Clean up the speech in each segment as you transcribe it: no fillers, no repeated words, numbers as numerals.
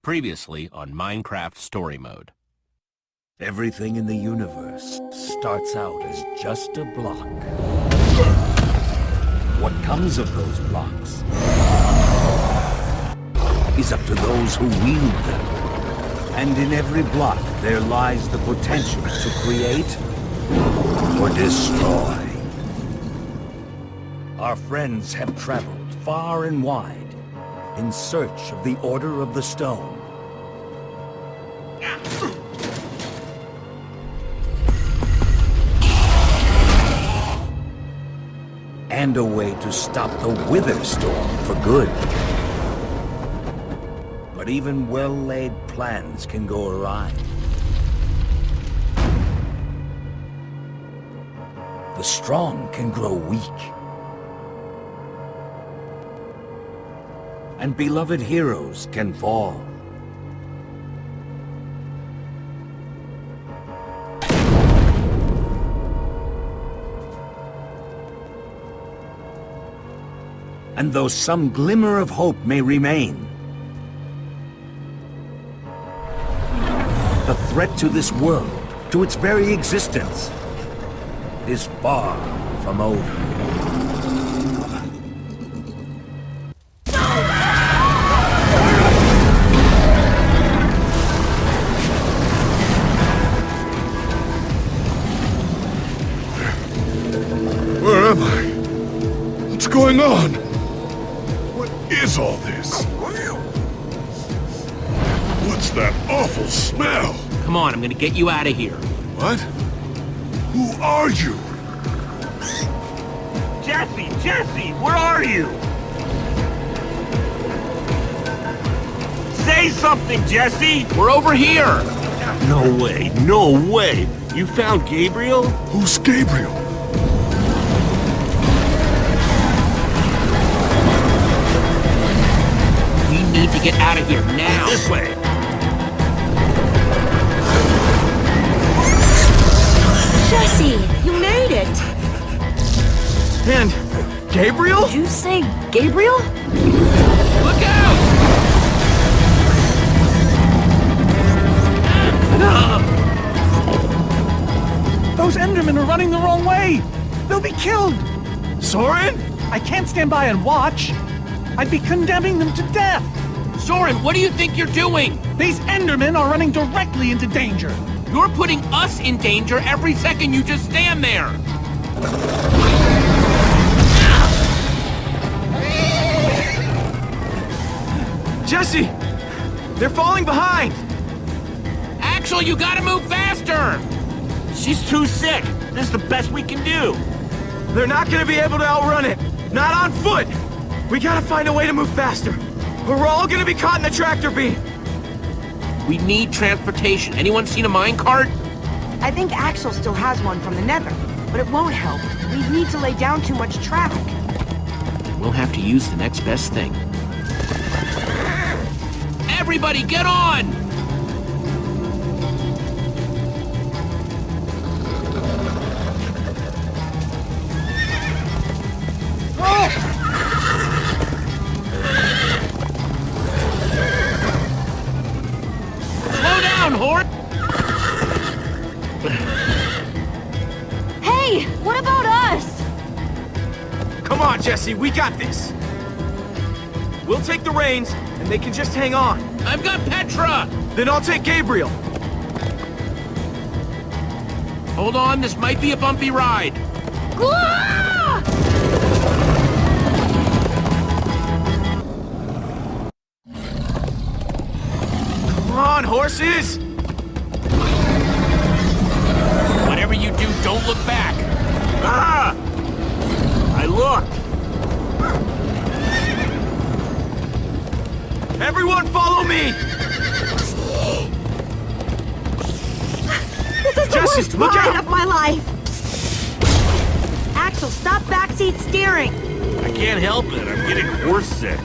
Previously on Minecraft Story Mode. Everything in the universe starts out as just a block. What comes of those blocks is up to those who wield them. And in every block there lies the potential to create or destroy. Our friends have traveled far and wide in search of the Order of the Stone. And a way to stop the Wither Storm for good. But even well-laid plans can go awry. The strong can grow weak. And beloved heroes can fall. And though some glimmer of hope may remain, the threat to this world, to its very existence, is far from over. Where am I? What's going on? What is all this? What's that awful smell? Come on, I'm gonna get you out of here. What? Who are you? Jesse, where are you? Say something, Jesse! We're over here! No way! You found Gabriel? Who's Gabriel? We need to get out of here now! This way! Jesse, you made it! And Gabriel? Did you say Gabriel? Look out! Those Endermen are running the wrong way! They'll be killed! Soren? I can't stand by and watch! I'd be condemning them to death! Soren, what do you think you're doing? These Endermen are running directly into danger! You're putting us in danger every second you just stand there! Jesse! They're falling behind! Axel, you gotta move faster! She's too sick! This is the best we can do! They're not gonna be able to outrun it! Not on foot! We gotta find a way to move faster! Or we're all gonna be caught in the tractor beam! We need transportation. Anyone seen a minecart? I think Axel still has one from the Nether, but it won't help. We need to lay down too much traffic. We'll have to use the next best thing. Everybody, get on! Slow down, Hort! Hey, what about us? Come on, Jesse, we got this! We'll take the reins, and they can just hang on. I've got Petra! Then I'll take Gabriel. Hold on, this might be a bumpy ride. Ah! Come on, horses! Whatever you do, don't look back. Ah! I looked. Everyone follow me! This is the Jesse, worst look ride out! of my life! Axel, stop backseat steering! I can't help it. I'm getting horse sick.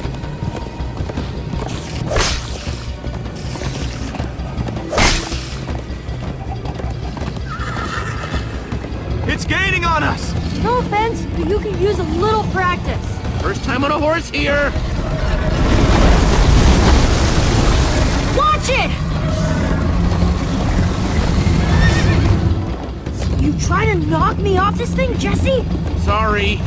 It's gaining on us! No offense, but you could use a little practice. First time on a horse here. Watch it! You try to knock me off this thing, Jesse? Sorry.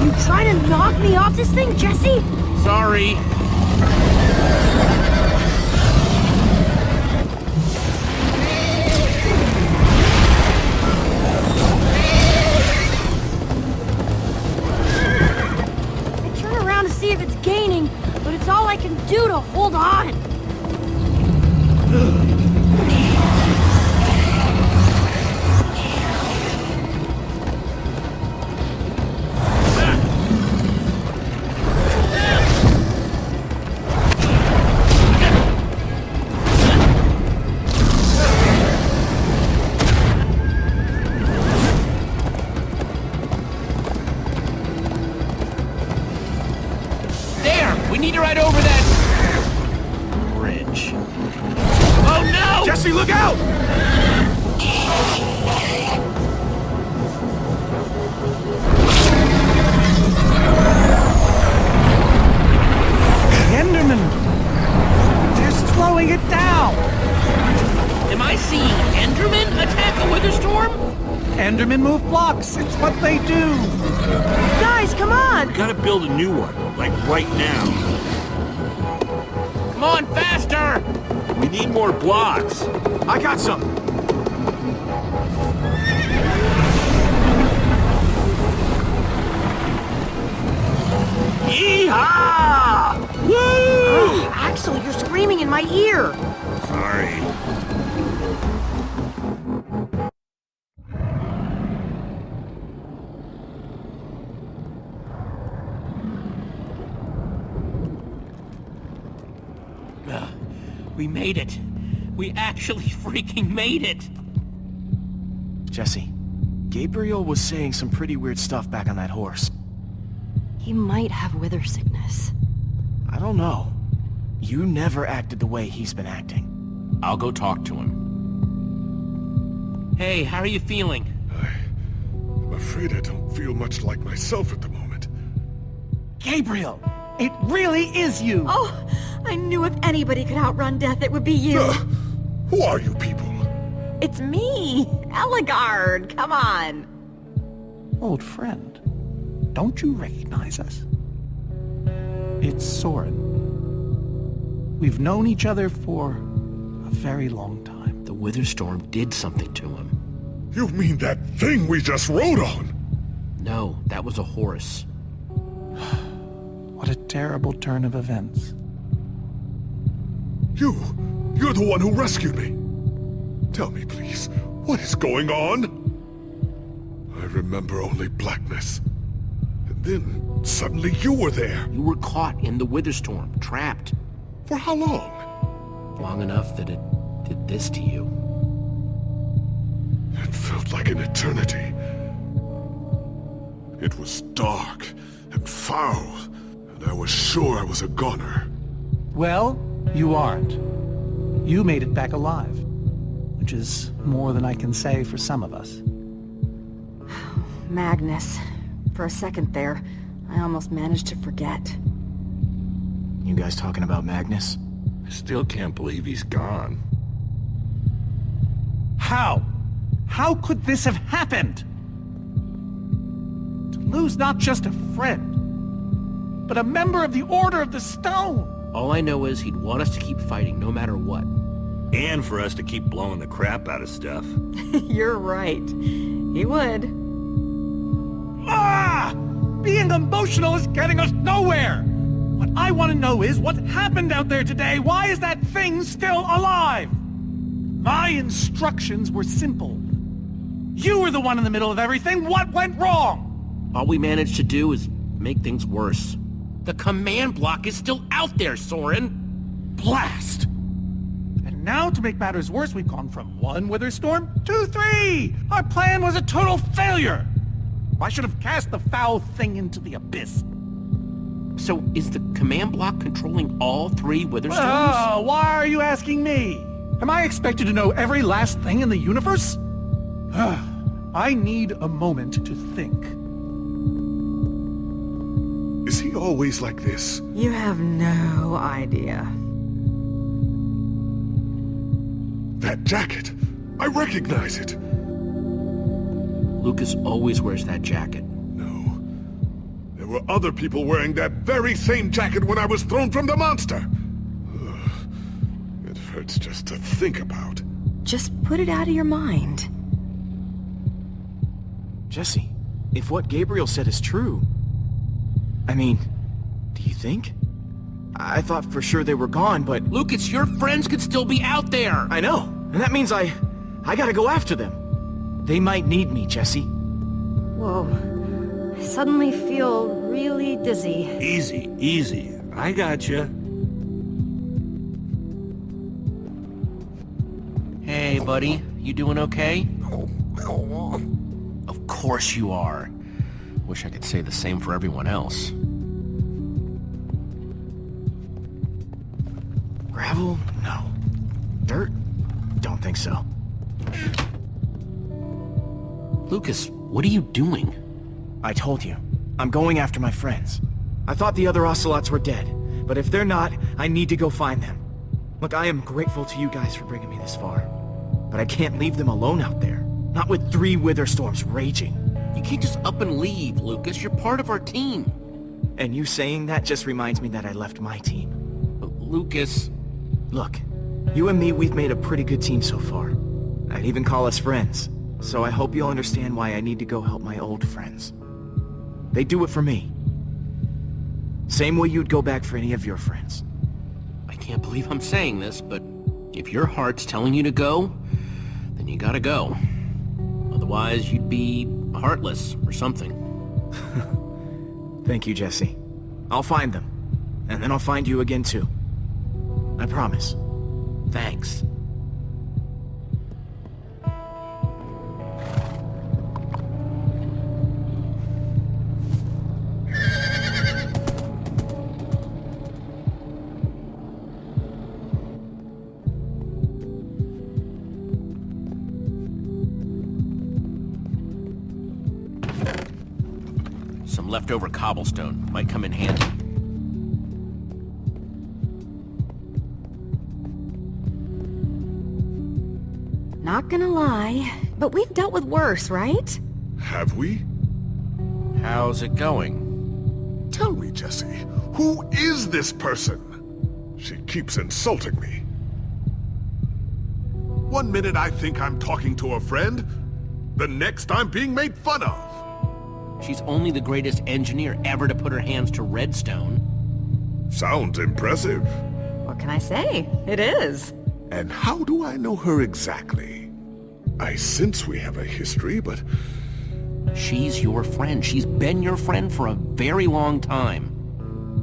You try to knock me off this thing, Jesse? Sorry. I turn around to see if it's gaining, but it's all I can do to hold on. There! We need to ride over that... bridge. Oh no! Jesse, look out! The Endermen! They're slowing it down! Am I seeing Enderman attack a Witherstorm? Endermen move blocks, it's what they do! Guys, come on! Gotta build a new one, like right now. Come on, faster! We need more blocks. I got some. Yeehaw! Woo! Ugh, Axel, you're screaming in my ear! Sorry. We made it. We actually freaking made it. Jesse, Gabriel was saying some pretty weird stuff back on that horse. He might have wither sickness. I don't know. You never acted the way he's been acting. I'll go talk to him. Hey, how are you feeling? I'm afraid I don't feel much like myself at the moment. Gabriel! It really is you! Oh, I knew if anybody could outrun death, it would be you. Who are you people? It's me, Ellegaard. Come on. Old friend, don't you recognize us? It's Soren. We've known each other for a very long time. The Witherstorm did something to him. You mean that thing we just rode on? No, that was a horse. What a terrible turn of events. You're the one who rescued me. Tell me, please, what is going on? I remember only blackness. And then, suddenly you were there. You were caught in the Witherstorm, trapped. For how long? Long enough that it did this to you. It felt like an eternity. It was dark and foul, and I was sure I was a goner. Well, you aren't. You made it back alive. Which is more than I can say for some of us. Magnus. For a second there, I almost managed to forget. You guys talking about Magnus? I still can't believe he's gone. How? How could this have happened? To lose not just a friend, but a member of the Order of the Stone! All I know is he'd want us to keep fighting no matter what. And for us to keep blowing the crap out of stuff. You're right. He would. Ah! Being emotional is getting us nowhere! What I want to know is what happened out there today? Why is that thing still alive? My instructions were simple. You were the one in the middle of everything. What went wrong? All we managed to do is make things worse. The command block is still out there, Soren! Blast! And now, to make matters worse, we've gone from 1 Witherstorm to 3! Our plan was a total failure! I should have cast the foul thing into the abyss. So is the command block controlling all 3 Witherstones? Oh, why are you asking me? Am I expected to know every last thing in the universe? I need a moment to think. Is he always like this? You have no idea. That jacket! I recognize it! Lucas always wears that jacket. No. There were other people wearing that very same jacket when I was thrown from the monster! Ugh. It hurts just to think about. Just put it out of your mind. Jesse, if what Gabriel said is true... I mean, do you think? I thought for sure they were gone, but... Lucas, your friends could still be out there! I know, and that means I gotta go after them. They might need me, Jesse. Whoa. I suddenly feel really dizzy. Easy, easy. I gotcha. Hey, buddy. You doing okay? Of course you are. Wish I could say the same for everyone else. Gravel? No. Dirt? Don't think so. Lucas, what are you doing? I told you. I'm going after my friends. I thought the other Ocelots were dead, but if they're not, I need to go find them. Look, I am grateful to you guys for bringing me this far, but I can't leave them alone out there. Not with 3 wither storms raging. You can't just up and leave, Lucas. You're part of our team. And you saying that just reminds me that I left my team. Lucas... Look, you and me, we've made a pretty good team so far. I'd even call us friends. So I hope you'll understand why I need to go help my old friends. They do it for me. Same way you'd go back for any of your friends. I can't believe I'm saying this, but if your heart's telling you to go, then you gotta go. Otherwise, you'd be heartless or something. Thank you, Jesse. I'll find them. And then I'll find you again, too. I promise. Thanks. Some leftover cobblestone might come in handy. Not gonna lie, but we've dealt with worse, right? Have we? How's it going? Tell me, Jesse, who is this person? She keeps insulting me. One minute I think I'm talking to a friend, the next I'm being made fun of. She's only the greatest engineer ever to put her hands to redstone. Sounds impressive. What can I say? It is. And how do I know her exactly? I sense we have a history, but... She's your friend. She's been your friend for a very long time.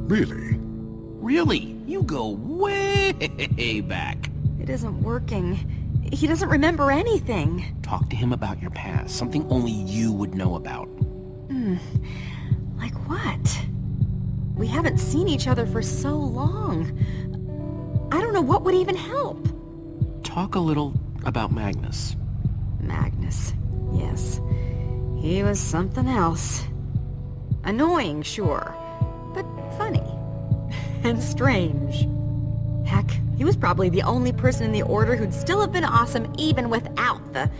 Really? Really? You go way back. It isn't working. He doesn't remember anything. Talk to him about your past. Something only you would know about. Like what? We haven't seen each other for so long. I don't know what would even help. Talk a little about Magnus. Magnus. Yes. He was something else. Annoying, sure. But funny. And strange. Heck, he was probably the only person in the Order who'd still have been awesome even without the...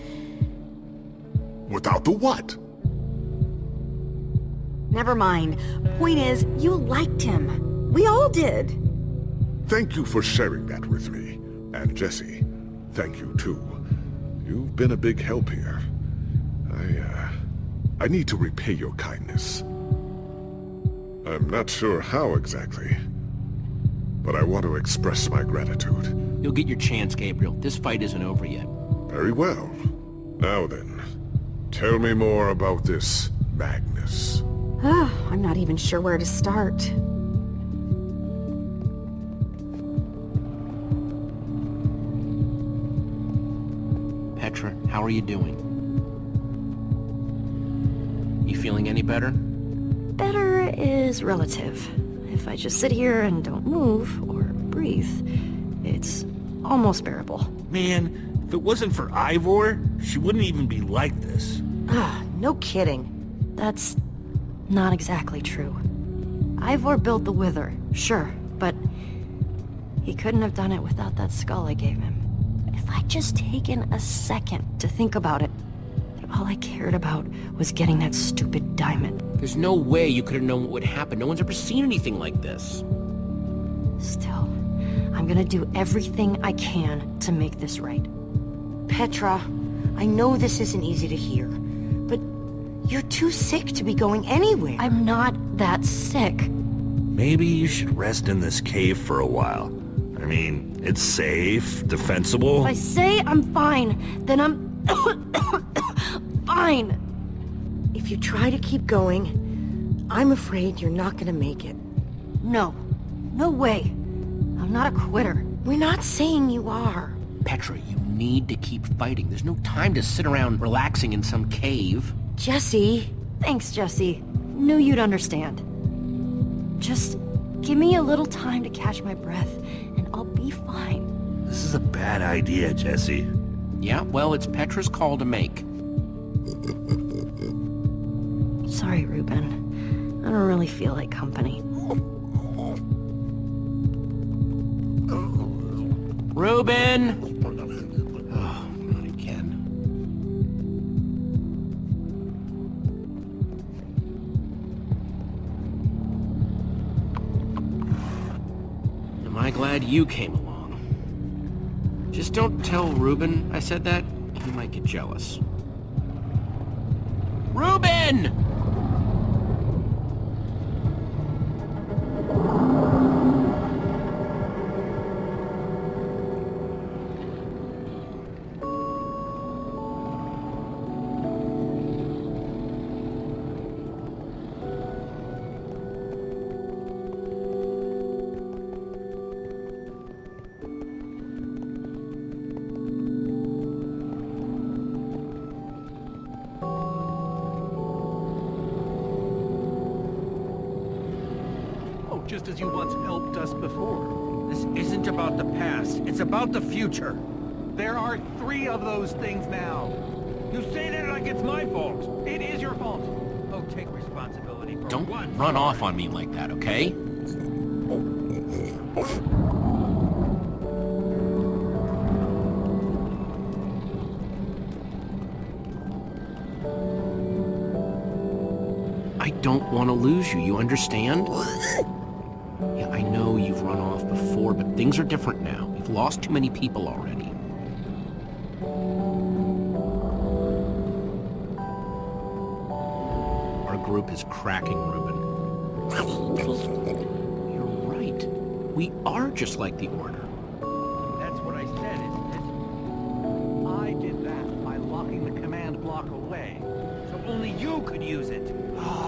Without the what? Never mind. Point is, you liked him. We all did. Thank you for sharing that with me. And Jesse, thank you too. You've been a big help here. I need to repay your kindness. I'm not sure how exactly, but I want to express my gratitude. You'll get your chance, Gabriel. This fight isn't over yet. Very well. Now then, tell me more about this Magnus. I'm not even sure where to start. Petra, how are you doing? You feeling any better? Better is relative. If I just sit here and don't move or breathe, it's almost bearable. Man, if it wasn't for Ivor, she wouldn't even be like this. No kidding. That's not exactly true. Ivor built the Wither, sure, but he couldn't have done it without that skull I gave him. If I'd just taken a second to think about it, all I cared about was getting that stupid diamond. There's no way you could have known what would happen. No one's ever seen anything like this. Still, I'm gonna do everything I can to make this right. Petra, I know this isn't easy to hear, but you're too sick to be going anywhere. I'm not that sick. Maybe you should rest in this cave for a while. I mean, it's safe, defensible. If I say I'm fine, then I'm fine. If you try to keep going, I'm afraid you're not gonna make it. No. No way. I'm not a quitter. We're not saying you are. Petra, you need to keep fighting. There's no time to sit around relaxing in some cave. Jesse. Thanks, Jesse. Knew you'd understand. Just give me a little time to catch my breath, and I'll be fine. This is a bad idea, Jesse. Yeah, well, it's Petra's call to make. Sorry, Reuben. I don't really feel like company. Reuben! Oh, not again. Am I glad you came along? Just don't tell Reuben I said that. He might get jealous. Reuben! Just as you once helped us before. This isn't about the past, it's about the future. There are 3 of those things now. You say that like it's my fault. It is your fault. Oh, take responsibility for Don't what? run off on me like that, okay? I don't want to lose you, you understand? Yeah, I know you've run off before, but things are different now. You've lost too many people already. Our group is cracking, Reuben. You're right. We are just like the Order. That's what I said, isn't it? I did that by locking the command block away. So only you could use it.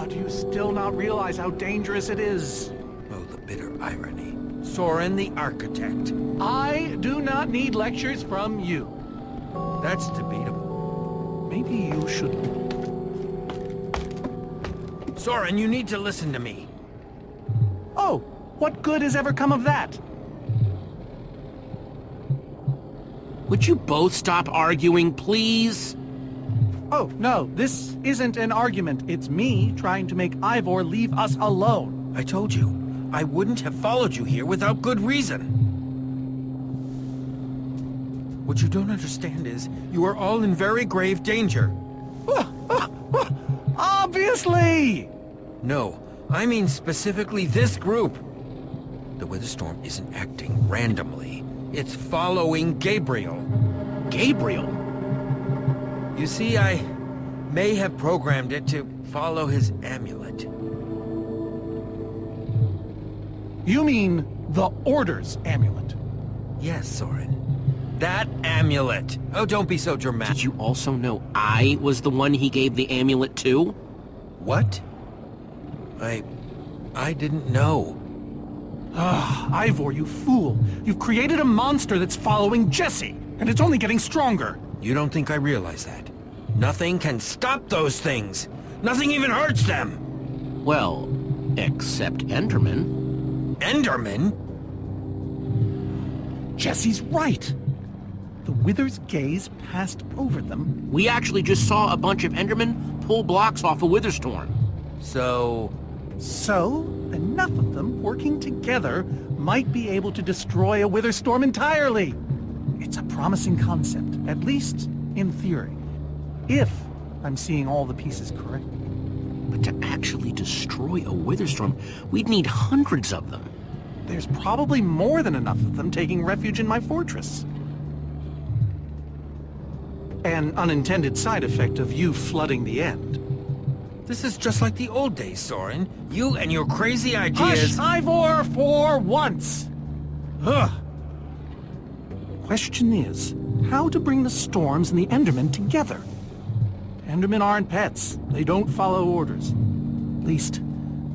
Do you still not realize how dangerous it is? Oh, the bitter irony. Soren the Architect. I do not need lectures from you. That's debatable. Maybe you should... Soren, you need to listen to me. Oh, what good has ever come of that? Would you both stop arguing, please? Oh, no, this isn't an argument. It's me trying to make Ivor leave us alone. I told you, I wouldn't have followed you here without good reason. What you don't understand is, you are all in very grave danger. Obviously! No, I mean specifically this group. The Witherstorm isn't acting randomly. It's following Gabriel. Gabriel? You see, I may have programmed it to follow his amulet. You mean the Order's amulet? Yes, Soren. That amulet. Oh, don't be so dramatic. Did you also know I was the one he gave the amulet to? What? I didn't know. Ivor, you fool. You've created a monster that's following Jesse, and it's only getting stronger. You don't think I realize that? Nothing can stop those things. Nothing even hurts them. Well, except Enderman. Enderman? Jesse's right. The Wither's gaze passed over them. We actually just saw a bunch of Endermen pull blocks off a Witherstorm. So, Enough of them working together might be able to destroy a Witherstorm entirely. It's a promising concept, at least in theory. If I'm seeing all the pieces correctly. But to actually destroy a Witherstorm, we'd need hundreds of them. There's probably more than enough of them taking refuge in my fortress. An unintended side effect of you flooding the end. this is just like the old days, Soren. You and your crazy ideas... Hush, Ivor, for once! Ugh. Question is, how to bring the Storms and the Endermen together? Endermen aren't pets. They don't follow orders. At least,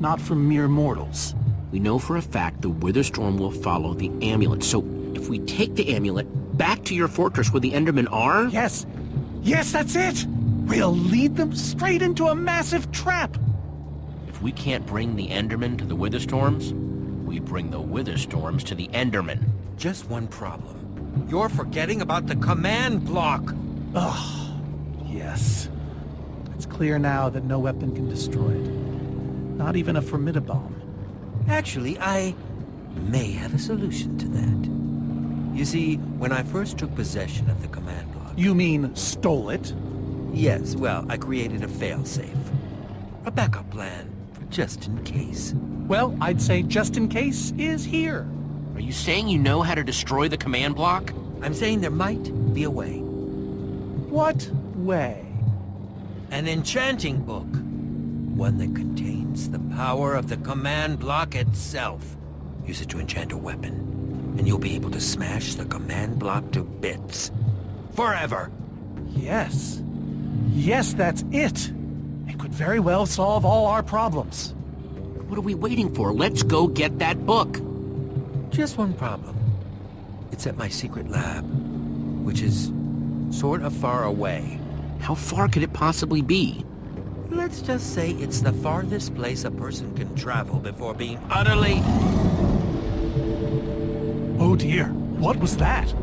not from mere mortals. We know for a fact the Witherstorm will follow the amulet, so if we take the amulet back to your fortress where the Endermen are... Yes! Yes, that's it! We'll lead them straight into a massive trap! If we can't bring the Endermen to the Witherstorms, we bring the Witherstorms to the Endermen. Just one problem. You're forgetting about the command block! Ugh. Yes. It's clear now that no weapon can destroy it. Not even a Formidabomb. Actually, I may have a solution to that. You see, when I first took possession of the command block... You mean stole it? Yes, well, I created a failsafe. A backup plan for just in case. Well, I'd say just in case is here. Are you saying you know how to destroy the command block? I'm saying there might be a way. What way? An enchanting book. One that contains the power of the command block itself. Use it to enchant a weapon, and you'll be able to smash the command block to bits. Forever! Yes. Yes, that's it. It could very well solve all our problems. What are we waiting for? Let's go get that book. Just one problem. It's at my secret lab, which is sort of far away. How far could it possibly be? Let's just say it's the farthest place a person can travel before being utterly... Oh dear, what was that?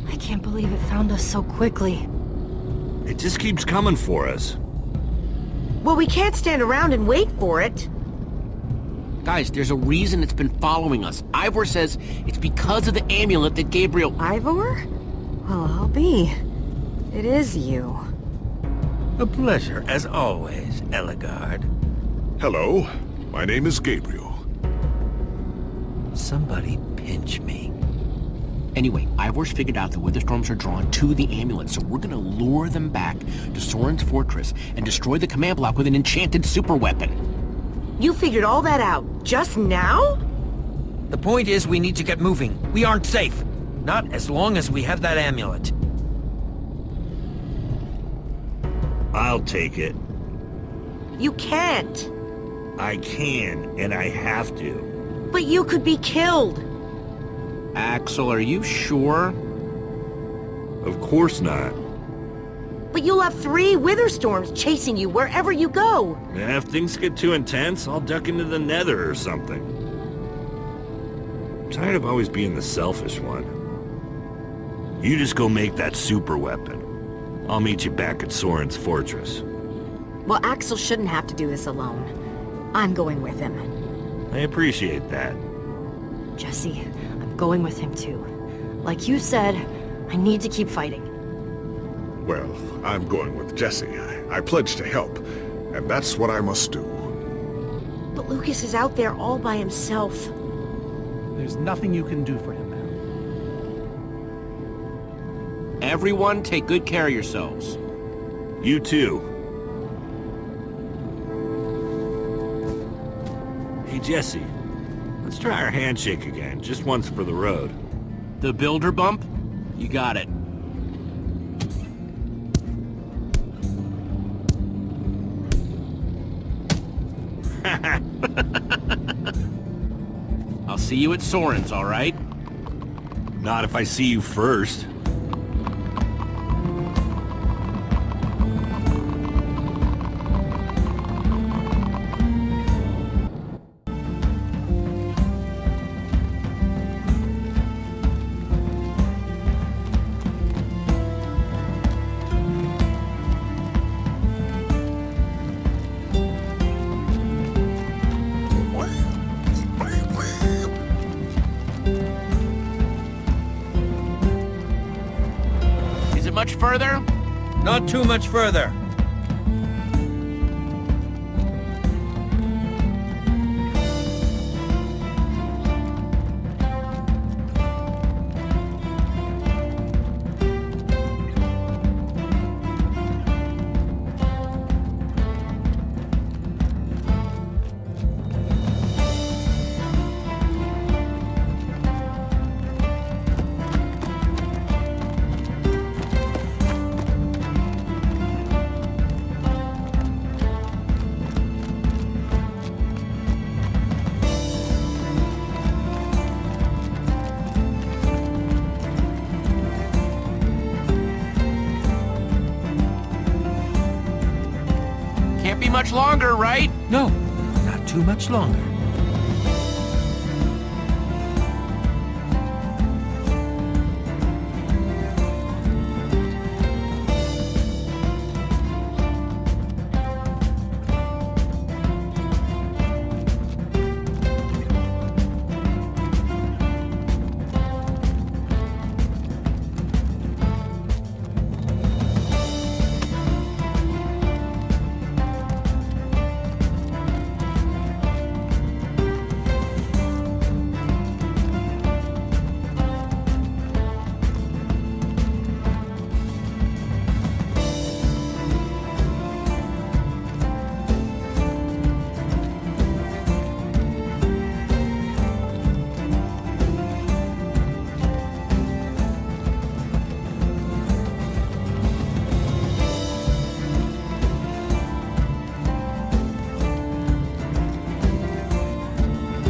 I can't believe it found us so quickly. It just keeps coming for us. Well, we can't stand around and wait for it. Guys, there's a reason it's been following us. Ivor says it's because of the amulet that Gabriel... Ivor? Well, I'll be. It is you. A pleasure, as always, Ellegaard. Hello, my name is Gabriel. Somebody pinch me. Anyway, Ivor's figured out the Witherstorms are drawn to the amulet, so we're gonna lure them back to Soren's fortress and destroy the command block with an enchanted superweapon. You figured all that out just now? The point is we need to get moving. We aren't safe. Not as long as we have that amulet. I'll take it. You can't. I can, and I have to. But you could be killed. Axel, are you sure? Of course not. But you'll have 3 Witherstorms chasing you wherever you go. And if things get too intense, I'll duck into the nether or something. I'm tired of always being the selfish one. You just go make that super weapon. I'll meet you back at Soren's fortress. Well, Axel shouldn't have to do this alone. I'm going with him. I appreciate that. Jesse, I'm going with him too. Like you said, I need to keep fighting. Well, I'm going with Jesse. I pledged to help, and that's what I must do. But Lucas is out there all by himself. There's nothing you can do for him now. Everyone, take good care of yourselves. You too. Hey, Jesse. Let's try our handshake again, just once for the road. The builder bump? You got it. I'll see you at Soren's, all right? Not if I see you first. much further? Not too much further. Can't be much longer, right? No, not too much longer.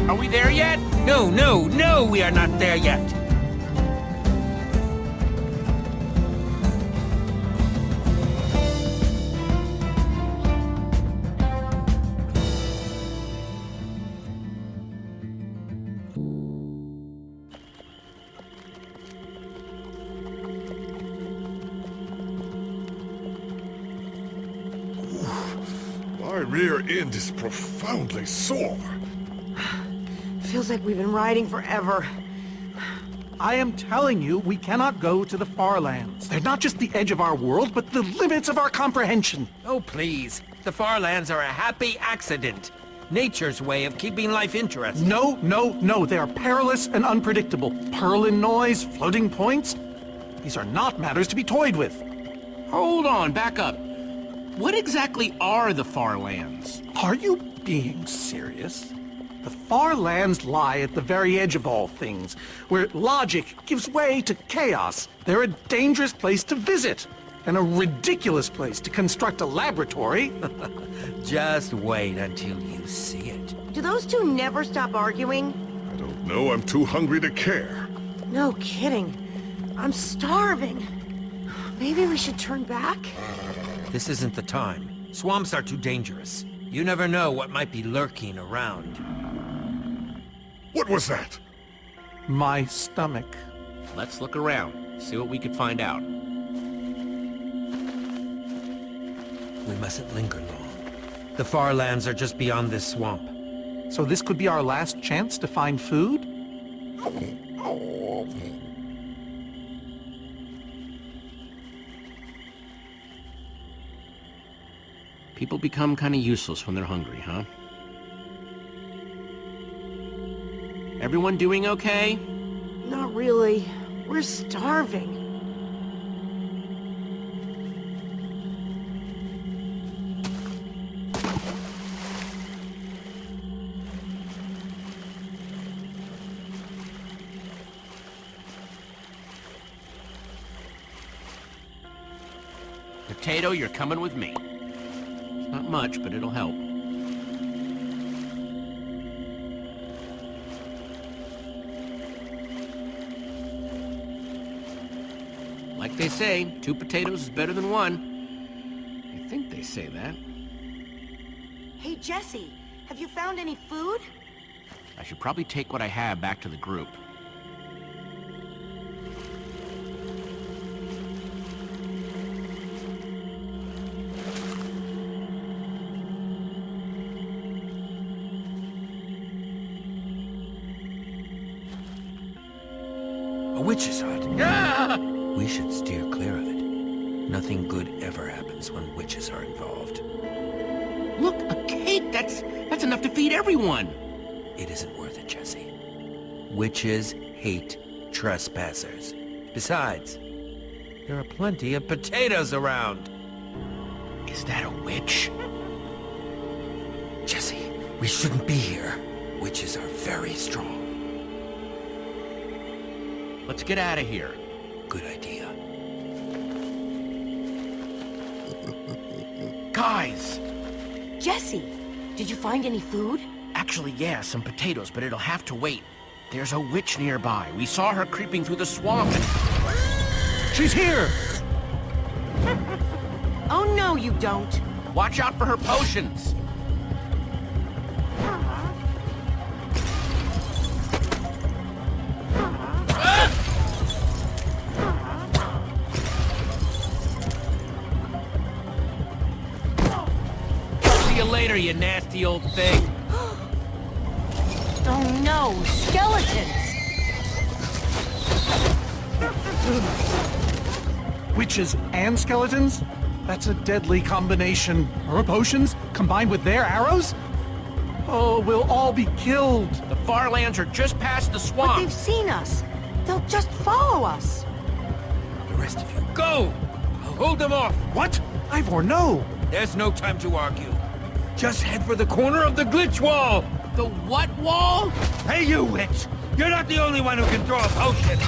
Are we there yet? No, no, no, we are not there yet. My rear end is profoundly sore. Feels like we've been riding forever. I am telling you, we cannot go to the Far Lands. They're not just the edge of our world, but the limits of our comprehension. Oh, please. The Far Lands are a happy accident. Nature's way of keeping life interesting. No, no, no. They are perilous and unpredictable. Purlin noise, floating points. These are not matters to be toyed with. Hold on, back up. What exactly are the Far Lands? Are you being serious? The Far Lands lie at the very edge of all things, where logic gives way to chaos. They're a dangerous place to visit, and a ridiculous place to construct a laboratory. Just wait until you see it. Do those two never stop arguing? I don't know, I'm too hungry to care. No kidding. I'm starving. Maybe we should turn back? This isn't the time. Swamps are too dangerous. You never know what might be lurking around. What was that? My stomach. Let's look around, see what we could find out. We mustn't linger long. The Far Lands are just beyond this swamp. So this could be our last chance to find food? People become kind of useless when they're hungry, huh? Everyone doing okay? Not really. We're starving. Potato, you're coming with me. It's not much, but it'll help. Like they say, 2 potatoes is better than 1. I think they say that. Hey, Jesse, have you found any food? I should probably take what I have back to the group. A witch's hut. Ah! We should steer clear of it. Nothing good ever happens when witches are involved. Look, a cake! That's enough to feed everyone! It isn't worth it, Jesse. Witches hate trespassers. Besides, there are plenty of potatoes around. Is that a witch? Jesse, we shouldn't be here. Witches are very strong. Let's get out of here. Good idea. Guys! Jesse, did you find any food? Actually, yeah, some potatoes, but it'll have to wait. There's a witch nearby. We saw her creeping through the swamp and... She's here! Oh no, you don't. Watch out for her potions! See you later, you nasty old thing! Oh no, skeletons! Witches and skeletons? That's a deadly combination. Her potions combined with their arrows? Oh, we'll all be killed. The Farlands are just past the But swamp! they've seen us. They'll just follow us. The rest of you, go! I'll hold them off! What? Ivor, no! There's no time to argue. Just head for the corner of the glitch wall! The what wall? Hey, you witch! You're not the only one who can throw a potion!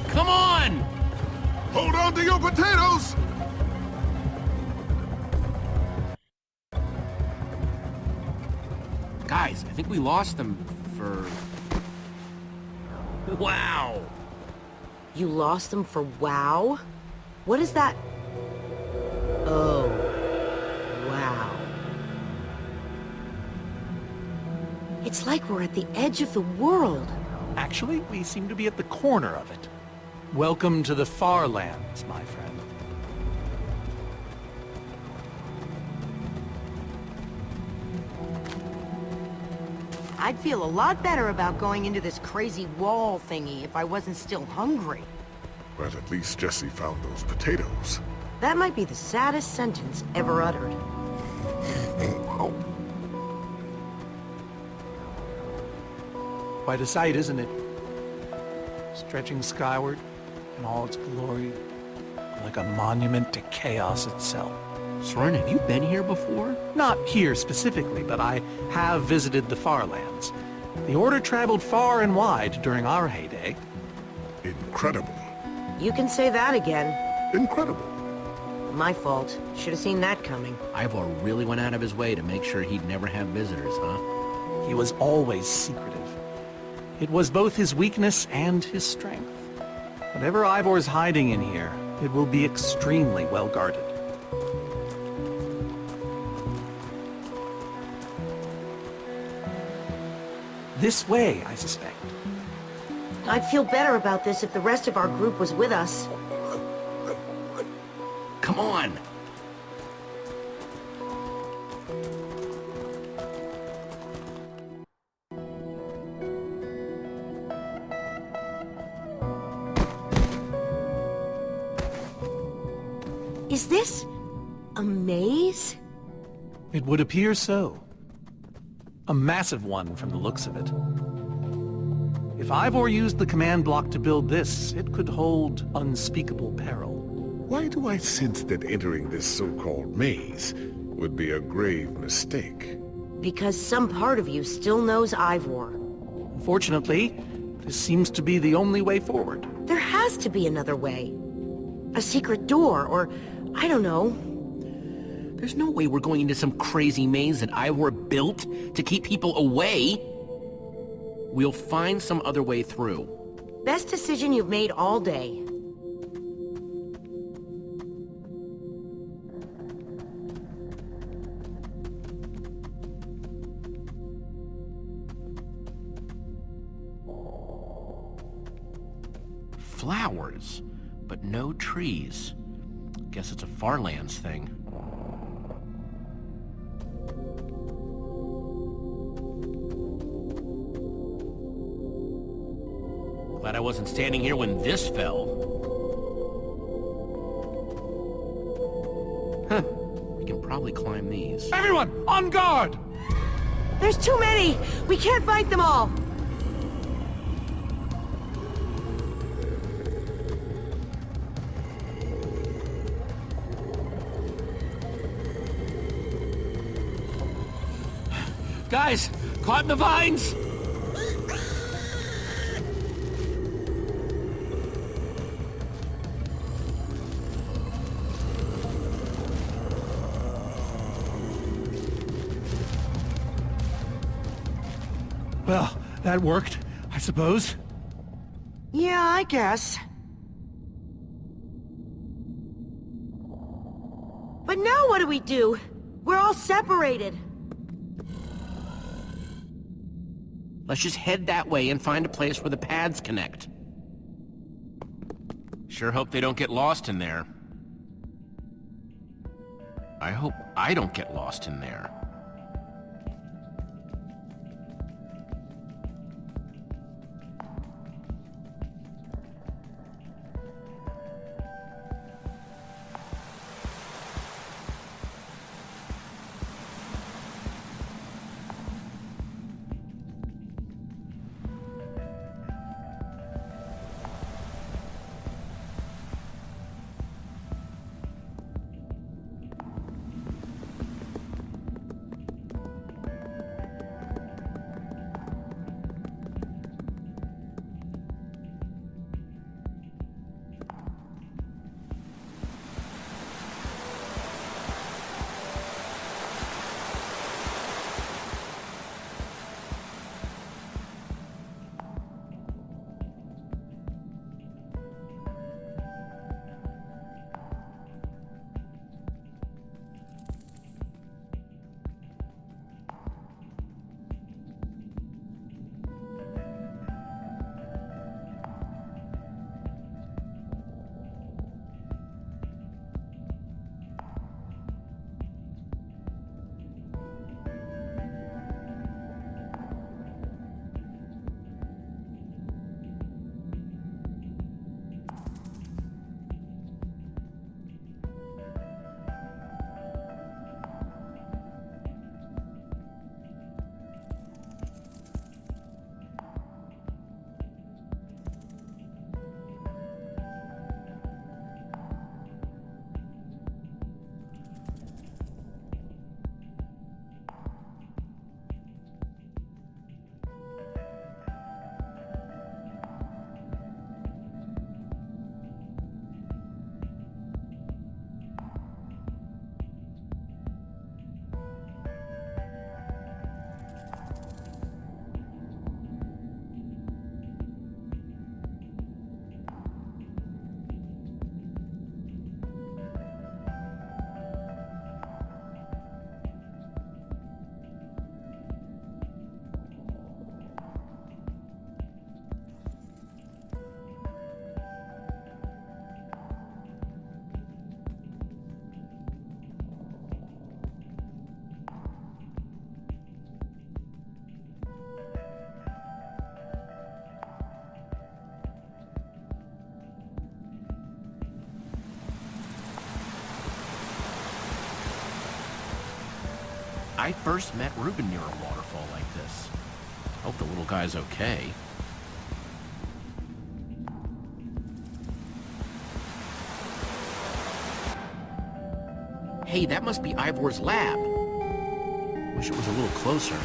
Come on! Hold on to your potatoes! Guys, I think we lost them for... Wow! You lost them for WoW? What is that? Oh. Wow. It's like we're at the edge of the world. Actually, we seem to be at the corner of it. Welcome to the Farlands, my friend. I'd feel a lot better about going into this crazy wall thingy if I wasn't still hungry. But at least Jesse found those potatoes. That might be the saddest sentence ever uttered. Quite a sight, isn't it? Stretching skyward in all its glory, like a monument to chaos itself. Soren, have you been here before? Not here specifically, but I have visited the Farlands. The Order traveled far and wide during our heyday. Incredible. You can say that again. Incredible. My fault. Should have seen that coming. Ivor really went out of his way to make sure he'd never have visitors, huh? He was always secretive. It was both his weakness and his strength. Whatever Ivor's hiding in here, it will be extremely well guarded. This way, I suspect. I'd feel better about this if the rest of our group was with us. Come on! Is this a maze? It would appear so. A massive one from the looks of it. If Ivor used the command block to build this, it could hold unspeakable peril. Why do I sense that entering this so-called maze would be a grave mistake? Because some part of you still knows Ivor. Fortunately, this seems to be the only way forward. There has to be another way. A secret door, or I don't know. There's no way we're going into some crazy maze that Ivor built to keep people away. We'll find some other way through. Best decision you've made all day. Flowers, but no trees. Guess it's a Farlands thing. Glad I wasn't standing here when this fell. Huh. We can probably climb these. Everyone, on guard! There's too many! We can't fight them all! Guys, caught in the vines! Well, that worked, I suppose. Yeah, I guess. But now what do we do? We're all separated. Let's just head that way and find a place where the paths connect. Sure hope they don't get lost in there. I hope I don't get lost in there. I first met Reuben near a waterfall like this. Hope the little guy's okay. Hey, that must be Ivor's lab. Wish it was a little closer.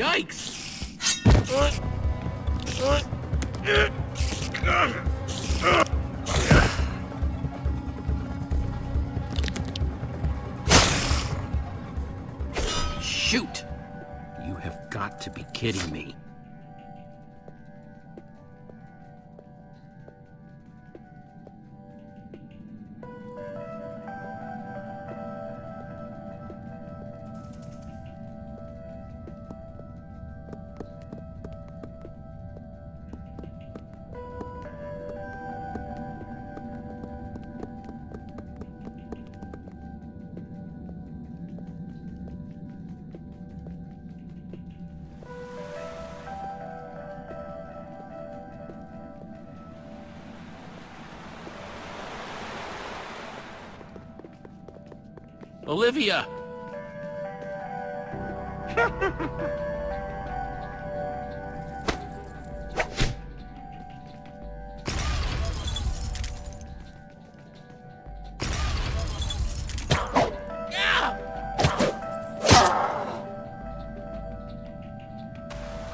Yikes! Shoot! You have got to be kidding me. Olivia!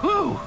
Whew!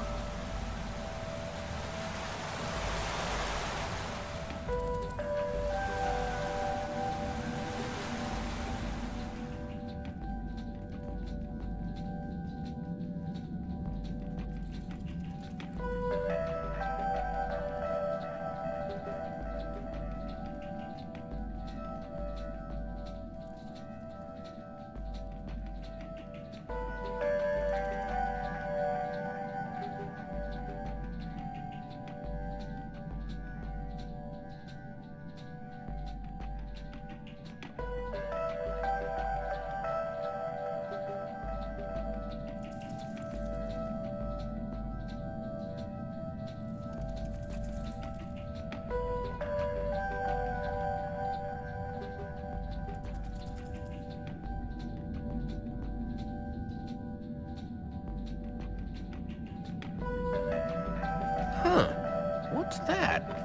Huh. What's that?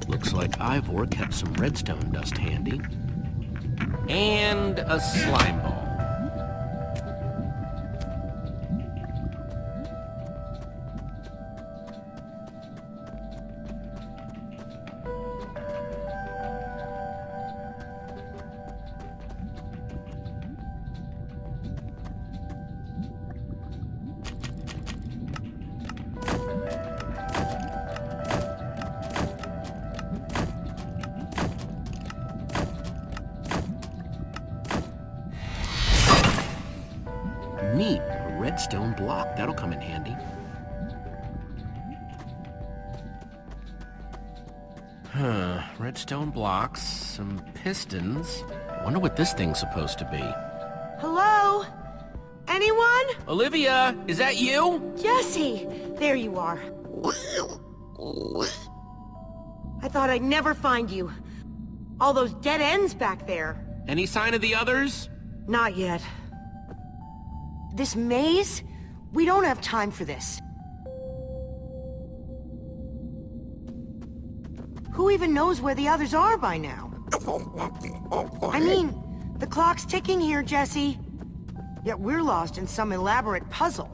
Looks like Ivor kept some redstone dust handy. And a slime ball. Neat, a redstone block. That'll come in handy. Huh, redstone blocks, some pistons. Wonder what this thing's supposed to be. Hello? Anyone? Olivia, is that you? Jesse! There you are. I thought I'd never find you. All those dead ends back there. Any sign of the others? Not yet. This maze? We don't have time for this. Who even knows where the others are by now? I mean, the clock's ticking here, Jesse. Yet we're lost in some elaborate puzzle.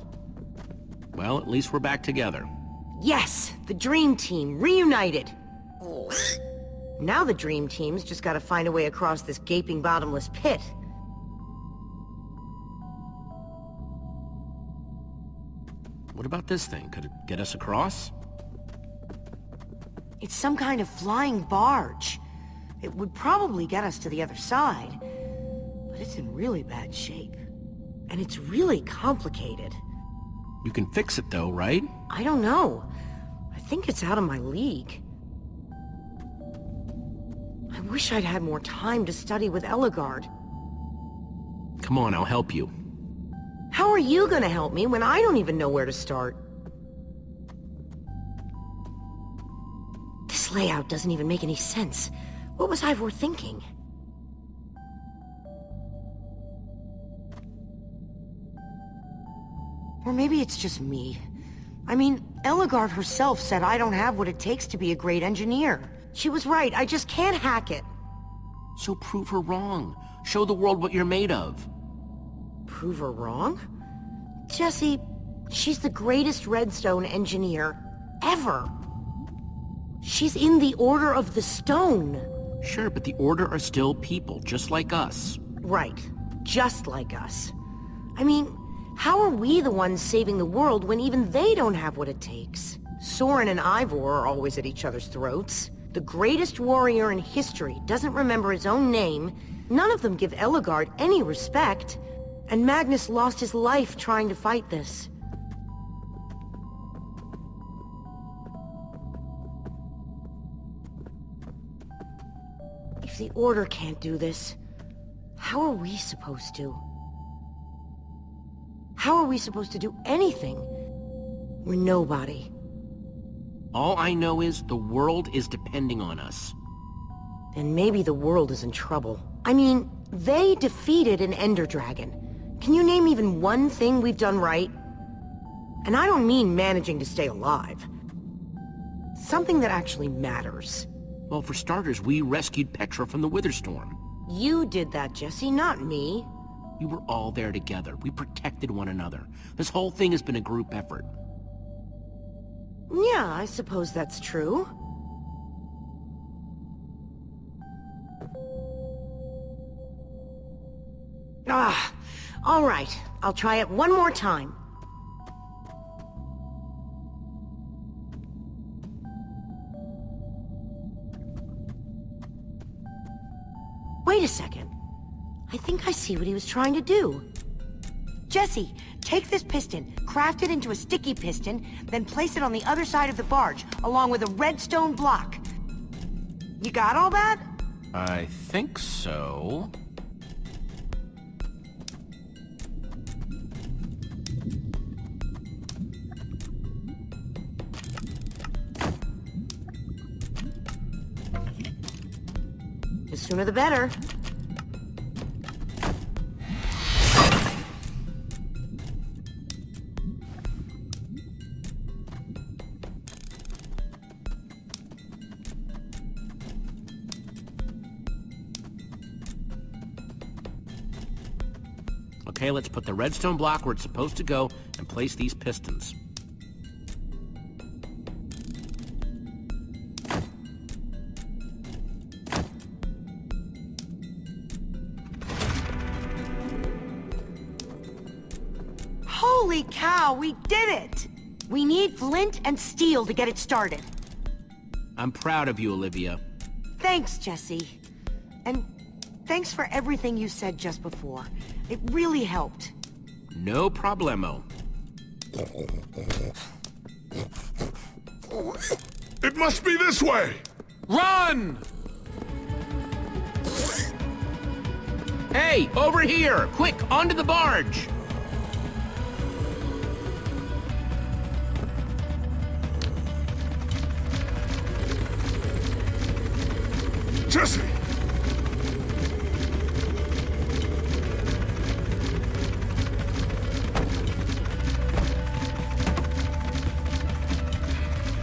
Well, at least we're back together. Yes, the Dream Team, reunited. Now the Dream Team's just gotta find a way across this gaping bottomless pit. What about this thing? Could it get us across? It's some kind of flying barge. It would probably get us to the other side. But it's in really bad shape. And it's really complicated. You can fix it though, right? I don't know. I think it's out of my league. I wish I'd had more time to study with Ellegaard. Come on, I'll help you. How are you gonna help me when I don't even know where to start? This layout doesn't even make any sense. What was Ivor thinking? Or maybe it's just me. I mean, Ellegaard herself said I don't have what it takes to be a great engineer. She was right, I just can't hack it. So prove her wrong. Show the world what you're made of. Prove her wrong? Jesse, she's the greatest Redstone engineer ever. She's in the Order of the Stone. Sure, but the Order are still people, just like us. Right, just like us. I mean, how are we the ones saving the world when even they don't have what it takes? Soren and Ivor are always at each other's throats. The greatest warrior in history doesn't remember his own name. None of them give Ellegaard any respect. And Magnus lost his life trying to fight this. If the Order can't do this, how are we supposed to? How are we supposed to do anything? We're nobody. All I know is the world is depending on us. Then maybe the world is in trouble. I mean, they defeated an Ender Dragon. Can you name even one thing we've done right? And I don't mean managing to stay alive. Something that actually matters. Well, for starters, we rescued Petra from the Witherstorm. You did that, Jesse, not me. We were all there together. We protected one another. This whole thing has been a group effort. Yeah, I suppose that's true. All right. I'll try it one more time. Wait a second. I think I see what he was trying to do. Jesse, take this piston, craft it into a sticky piston, then place it on the other side of the barge, along with a redstone block. You got all that? I think so. The sooner the better. Okay, let's put the redstone block where it's supposed to go and place these pistons. Holy cow, we did it! We need flint and steel to get it started. I'm proud of you, Olivia. Thanks, Jesse. And thanks for everything you said just before. It really helped. No problemo. It must be this way! Run! Hey, over here! Quick, onto the barge! Jesse!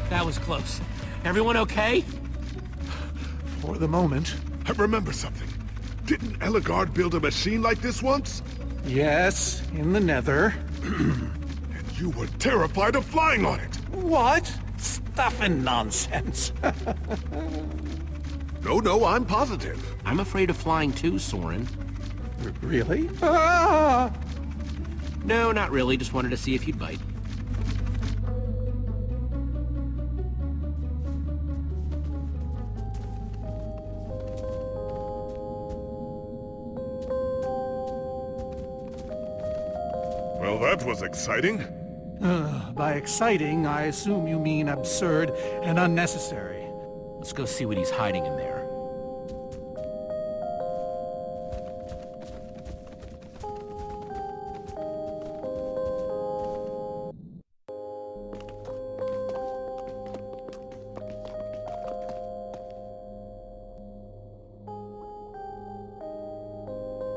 That was close. Everyone okay? For the moment. I remember something. Didn't Ellegaard build a machine like this once? Yes, in the Nether. And you were terrified of flying on it! What? Stuff and nonsense. No, I'm positive. I'm afraid of flying too, Soren. Really? Ah! No, not really. Just wanted to see if you'd bite. Well, that was exciting. By exciting, I assume you mean absurd and unnecessary. Let's go see what he's hiding in there.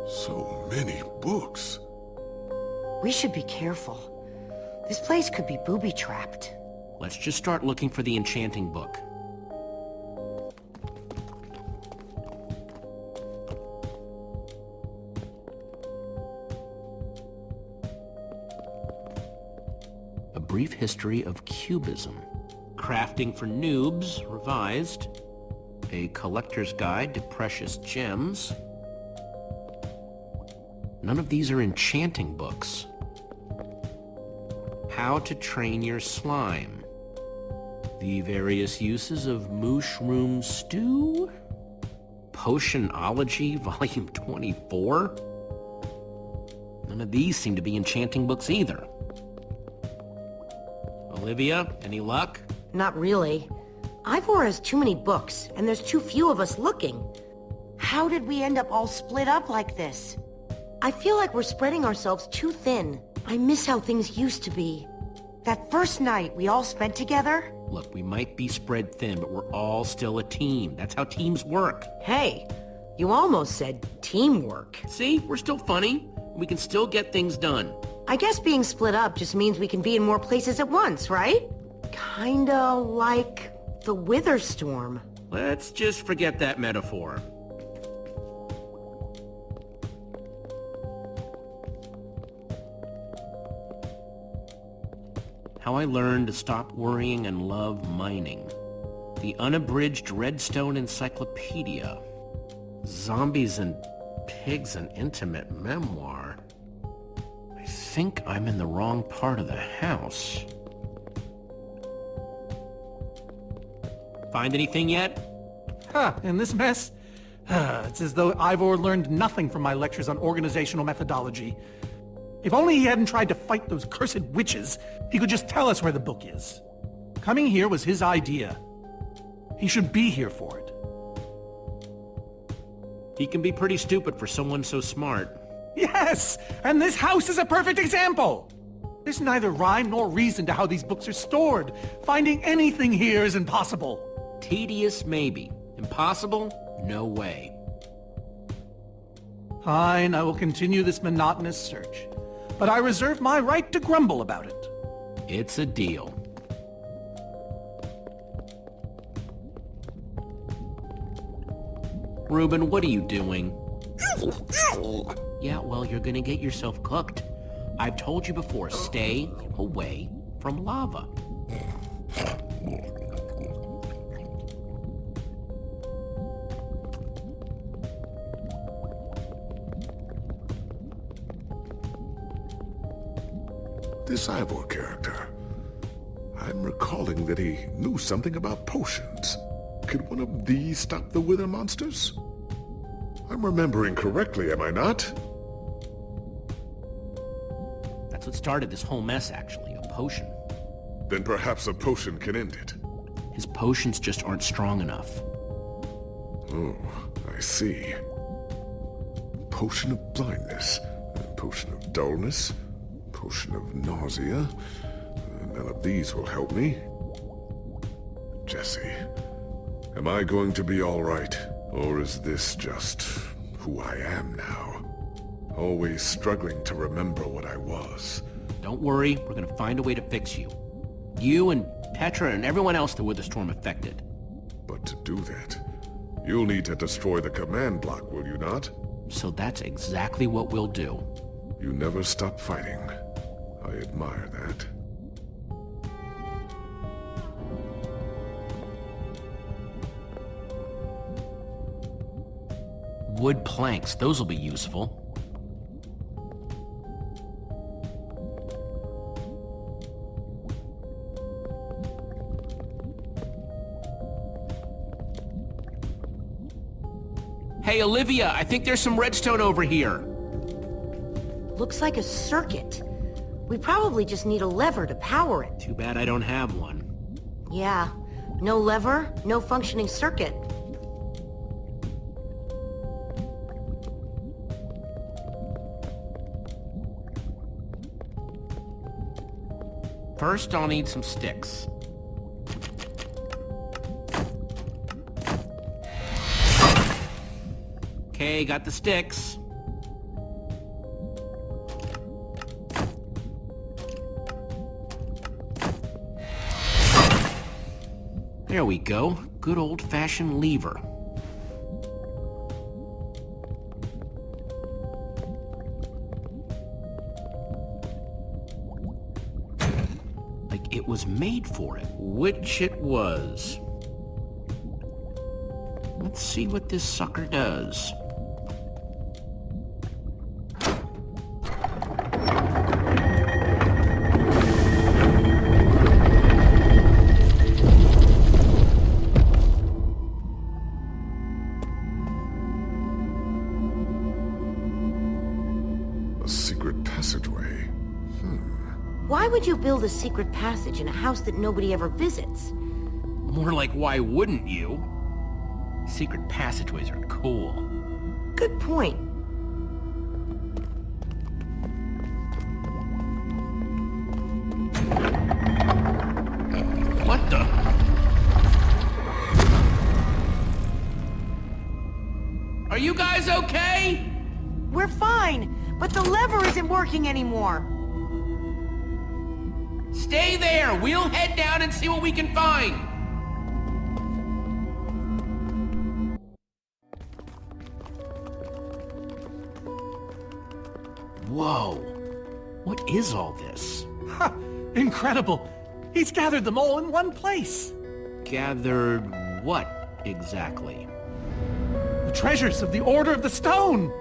So many books. We should be careful. This place could be booby-trapped. Let's just start looking for the enchanting book. A Brief History of Cubism. Crafting for Noobs, revised. A Collector's Guide to Precious Gems. None of these are enchanting books. How to Train Your Slime. The Various Uses of Mushroom Stew. Potionology, Volume 24. None of these seem to be enchanting books either. Olivia, any luck? Not really. Ivor has too many books, and there's too few of us looking. How did we end up all split up like this? I feel like we're spreading ourselves too thin. I miss how things used to be. That first night we all spent together? Look, we might be spread thin, but we're all still a team. That's how teams work. Hey, you almost said teamwork. See, we're still funny. We can still get things done. I guess being split up just means we can be in more places at once, right? Kinda like the Wither Storm. Let's just forget that metaphor. How I Learned to Stop Worrying and Love Mining. The Unabridged Redstone Encyclopedia. Zombies and Pigs, an Intimate Memoir. I think I'm in the wrong part of the house. Find anything yet? In this mess? It's as though Ivor learned nothing from my lectures on organizational methodology. If only he hadn't tried to fight those cursed witches, he could just tell us where the book is. Coming here was his idea. He should be here for it. He can be pretty stupid for someone so smart. Yes! And this house is a perfect example! There's neither rhyme nor reason to how these books are stored. Finding anything here is impossible. Tedious, maybe. Impossible? No way. Fine, I will continue this monotonous search. But I reserve my right to grumble about it. It's a deal. Reuben, what are you doing? Yeah, well, you're gonna get yourself cooked. I've told you before, stay away from lava. This Ivor character. I'm recalling that he knew something about potions. Could one of these stop the Wither monsters? I'm remembering correctly, am I not? That's what started this whole mess, actually. A potion. Then perhaps a potion can end it. His potions just aren't strong enough. Oh, I see. Potion of blindness, potion of dullness, potion of nausea. None of these will help me. Jesse, am I going to be all right? Or is this just who I am now? Always struggling to remember what I was. Don't worry, we're gonna find a way to fix you. You and Petra and everyone else that Wither Storm affected. But to do that, you'll need to destroy the command block, will you not? So that's exactly what we'll do. You never stop fighting. I admire that. Wood planks, those will be useful. Hey, Olivia, I think there's some redstone over here. Looks like a circuit. We probably just need a lever to power it. Too bad I don't have one. Yeah, no lever, no functioning circuit. First, I'll need some sticks. Okay, got the sticks. There we go. Good old-fashioned lever. Like it was made for it. Which it was. Let's see what this sucker does. A secret passageway. Why would you build a secret passage in a house that nobody ever visits? More like, why wouldn't you? Secret passageways are cool. Good point. What the? Are you guys okay? We're fine, but the lever isn't working anymore. Stay there! We'll head down and see what we can find! Whoa! What is all this? Ha! Incredible! He's gathered them all in one place! Gathered what, exactly? The treasures of the Order of the Stone!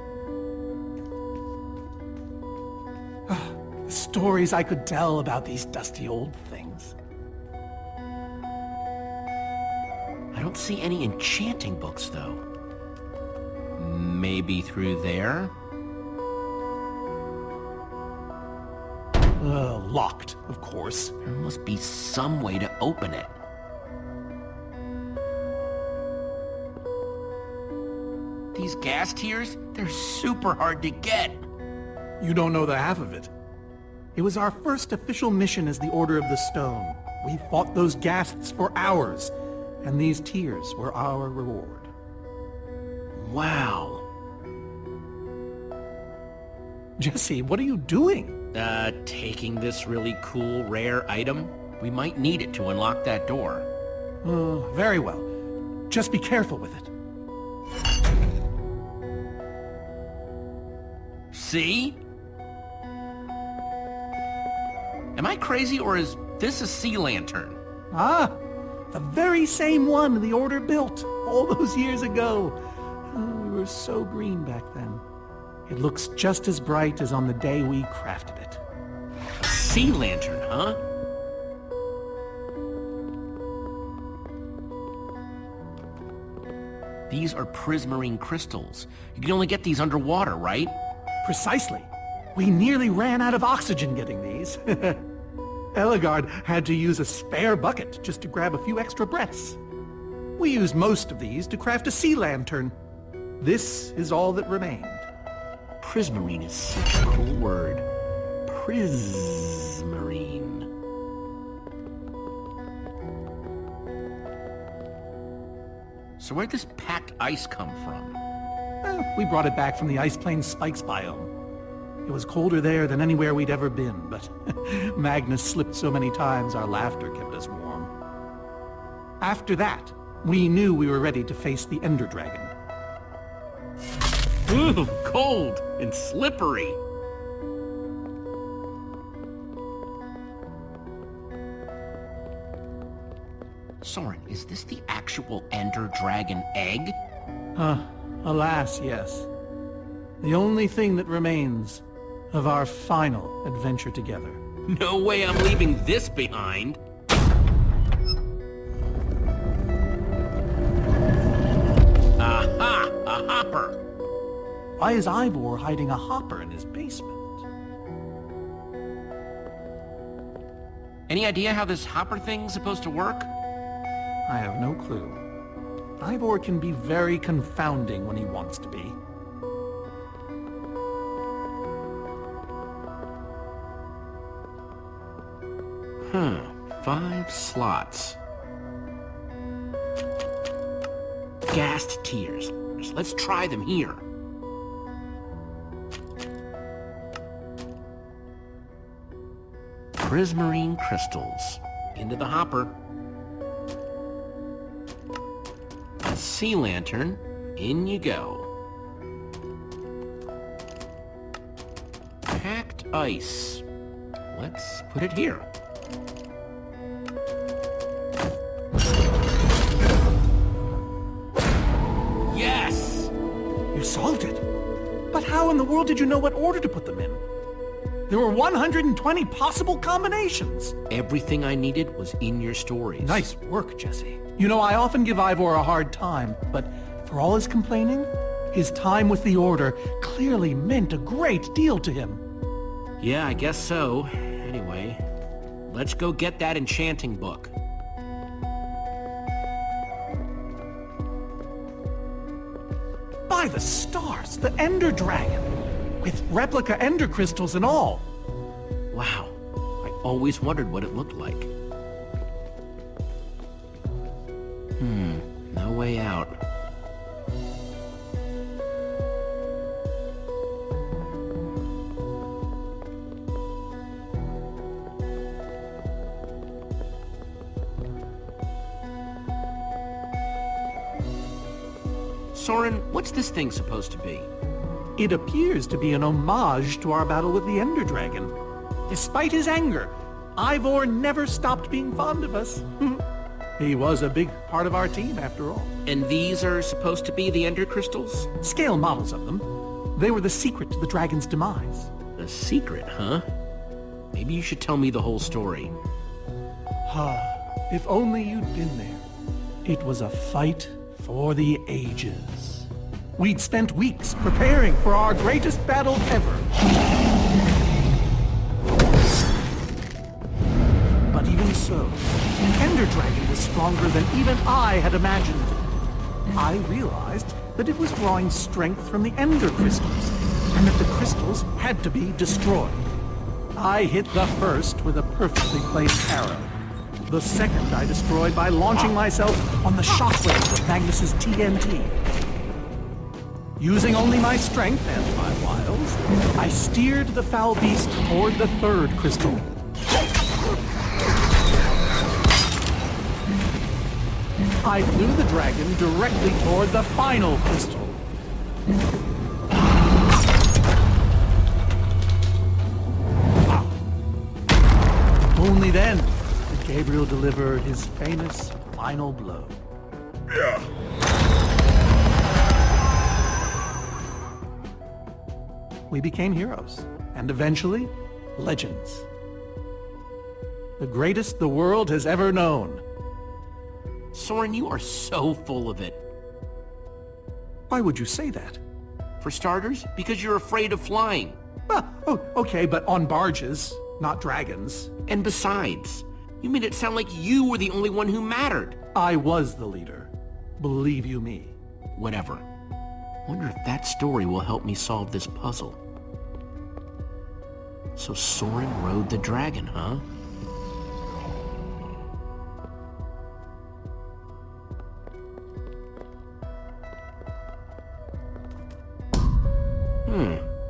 The stories I could tell about these dusty old things. I don't see any enchanting books, though. Maybe through there? Locked, of course. There must be some way to open it. These gas tiers, they're super hard to get. You don't know the half of it. It was our first official mission as the Order of the Stone. We fought those ghasts for hours, and these tears were our reward. Wow. Jesse, what are you doing? Taking this really cool, rare item. We might need it to unlock that door. Very well. Just be careful with it. See? Am I crazy, or is this a sea lantern? Ah, the very same one the Order built all those years ago. We were so green back then. It looks just as bright as on the day we crafted it. A sea lantern, huh? These are prismarine crystals. You can only get these underwater, right? Precisely. We nearly ran out of oxygen getting these. Ellegaard had to use a spare bucket just to grab a few extra breaths. We used most of these to craft a sea lantern. This is all that remained. Prismarine is such a cool word. Prismarine. So where'd this packed ice come from? We brought it back from the Ice Plains Spikes biome. It was colder there than anywhere we'd ever been, but Magnus slipped so many times our laughter kept us warm. After that, we knew we were ready to face the Ender Dragon. Ooh, cold and slippery. Soren, is this the actual Ender Dragon egg? Alas, yes. The only thing that remains of our final adventure together. No way I'm leaving this behind. Aha! A hopper! Why is Ivor hiding a hopper in his basement? Any idea how this hopper thing's supposed to work? I have no clue. Ivor can be very confounding when he wants to be. Huh. 5 slots. Ghast tears. Let's try them here. Prismarine crystals. Into the hopper. sea lantern. In you go. Packed ice. Let's put it here. Yes! You solved it. But how in the world did you know what order to put them in? There were 120 possible combinations. Everything I needed was in your stories. Nice work, Jesse. You know, I often give Ivor a hard time, but for all his complaining, his time with the Order clearly meant a great deal to him. Yeah, I guess so. Anyway, let's go get that enchanting book. By the stars, the Ender Dragon, with replica Ender crystals and all. Wow, I always wondered what it looked like. No way out. Soren, what's this thing supposed to be? It appears to be an homage to our battle with the Ender Dragon. Despite his anger, Ivor never stopped being fond of us. He was a big part of our team, after all. And these are supposed to be the Ender crystals? Scale models of them. They were the secret to the dragon's demise. The secret, huh? Maybe you should tell me the whole story. If only you'd been there. It was a fight for the ages. We'd spent weeks preparing for our greatest battle ever. But even so, the Ender Dragon was stronger than even I had imagined. I realized that it was drawing strength from the Ender crystals, and that the crystals had to be destroyed. I hit the first with a perfectly placed arrow. The second I destroyed by launching myself on the shockwave of Magnus's TNT. Using only my strength and my wiles, I steered the foul beast toward the third crystal. I flew the dragon directly toward the final crystal. Only then did Gabriel deliver his famous final blow. Yeah. We became heroes, and eventually, legends. The greatest the world has ever known. Soren, you are so full of it. Why would you say that? For starters, because you're afraid of flying. Oh, okay, but on barges, not dragons. And besides, you made it sound like you were the only one who mattered. I was the leader. Believe you me. Whatever. Wonder if that story will help me solve this puzzle. So Soren rode the dragon, huh?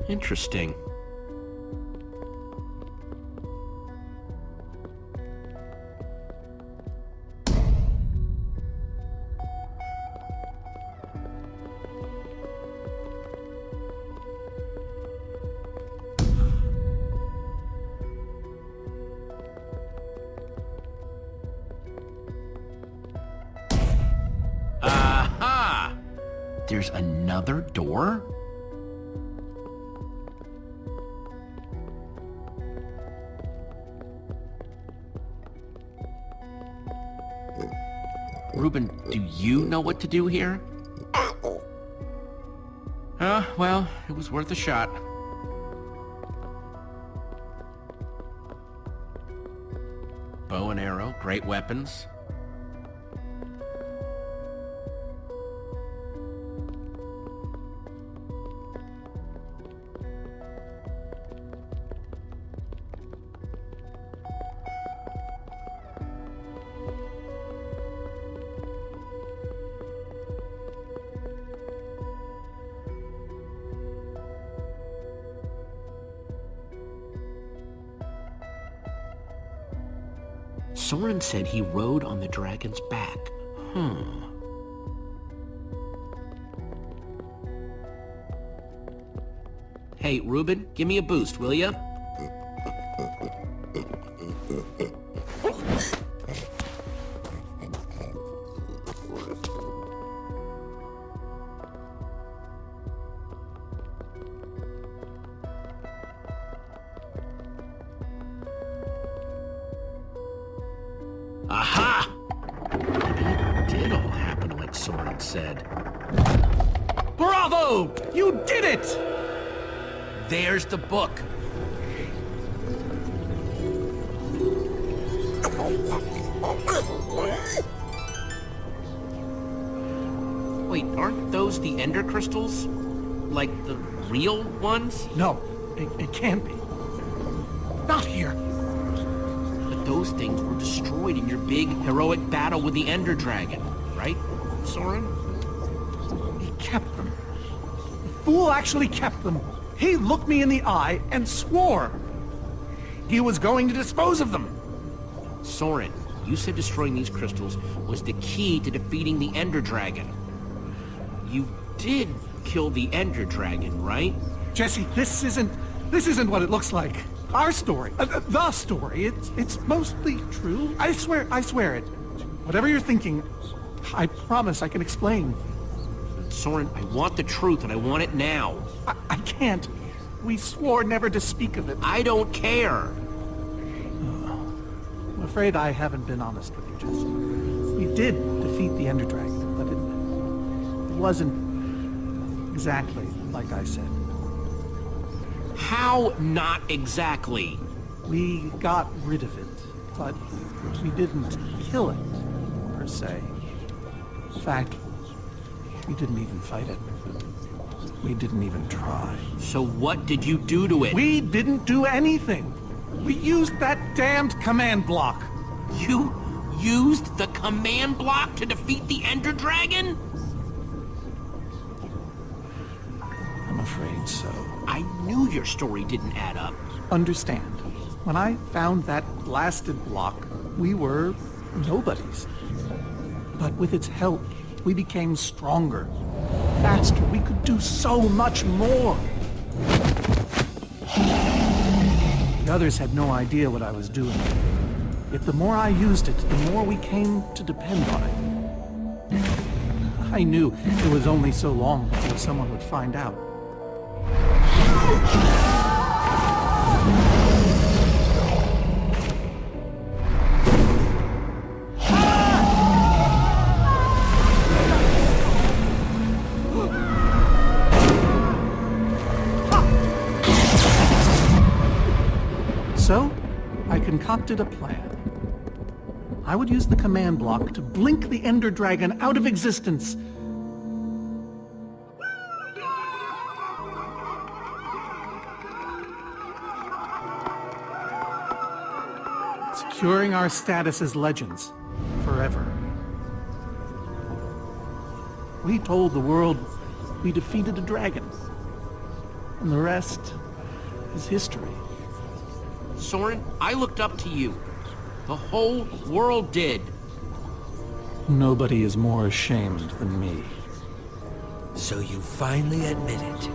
Interesting. Aha! There's another door? Reuben, do you know what to do here? Well, it was worth a shot. Bow and arrow, great weapons. Soren said he rode on the dragon's back. Hey, Reuben, give me a boost, will ya? Aha! It did all happen like Soren said. Bravo! You did it! There's the book. Wait, aren't those the Ender crystals? Like the real ones? No, it can't be. Not here. But those things were destroyed in your big, heroic battle with the Ender Dragon, right, Soren? He kept them. The fool actually kept them. He looked me in the eye and swore he was going to dispose of them. Soren, you said destroying these crystals was the key to defeating the Ender Dragon. You did kill the Ender Dragon, right? Jesse, this isn't what it looks like. Our story, the story, it's mostly true. I swear it. Whatever you're thinking, I promise I can explain. Soren, I want the truth and I want it now. I can't. We swore never to speak of it. I don't care. I'm afraid I haven't been honest with you, Jesse. We did defeat the Ender Dragon, but it wasn't exactly like I said. How not exactly? We got rid of it, but we didn't kill it, per se. In fact, we didn't even fight it. We didn't even try. So what did you do to it? We didn't do anything. We used that damned command block. You used the command block to defeat the Ender Dragon? I'm afraid so. I knew your story didn't add up. Understand, when I found that blasted block, we were nobodies. But with its help, we became stronger, faster. We could do so much more. The others had no idea what I was doing. Yet the more I used it, the more we came to depend on it. I knew it was only so long before someone would find out. So, I concocted a plan. I would use the command block to blink the Ender Dragon out of existence. Securing our status as legends forever. We told the world we defeated a dragon. And the rest is history. Soren, I looked up to you. The whole world did. Nobody is more ashamed than me. So you finally admit it.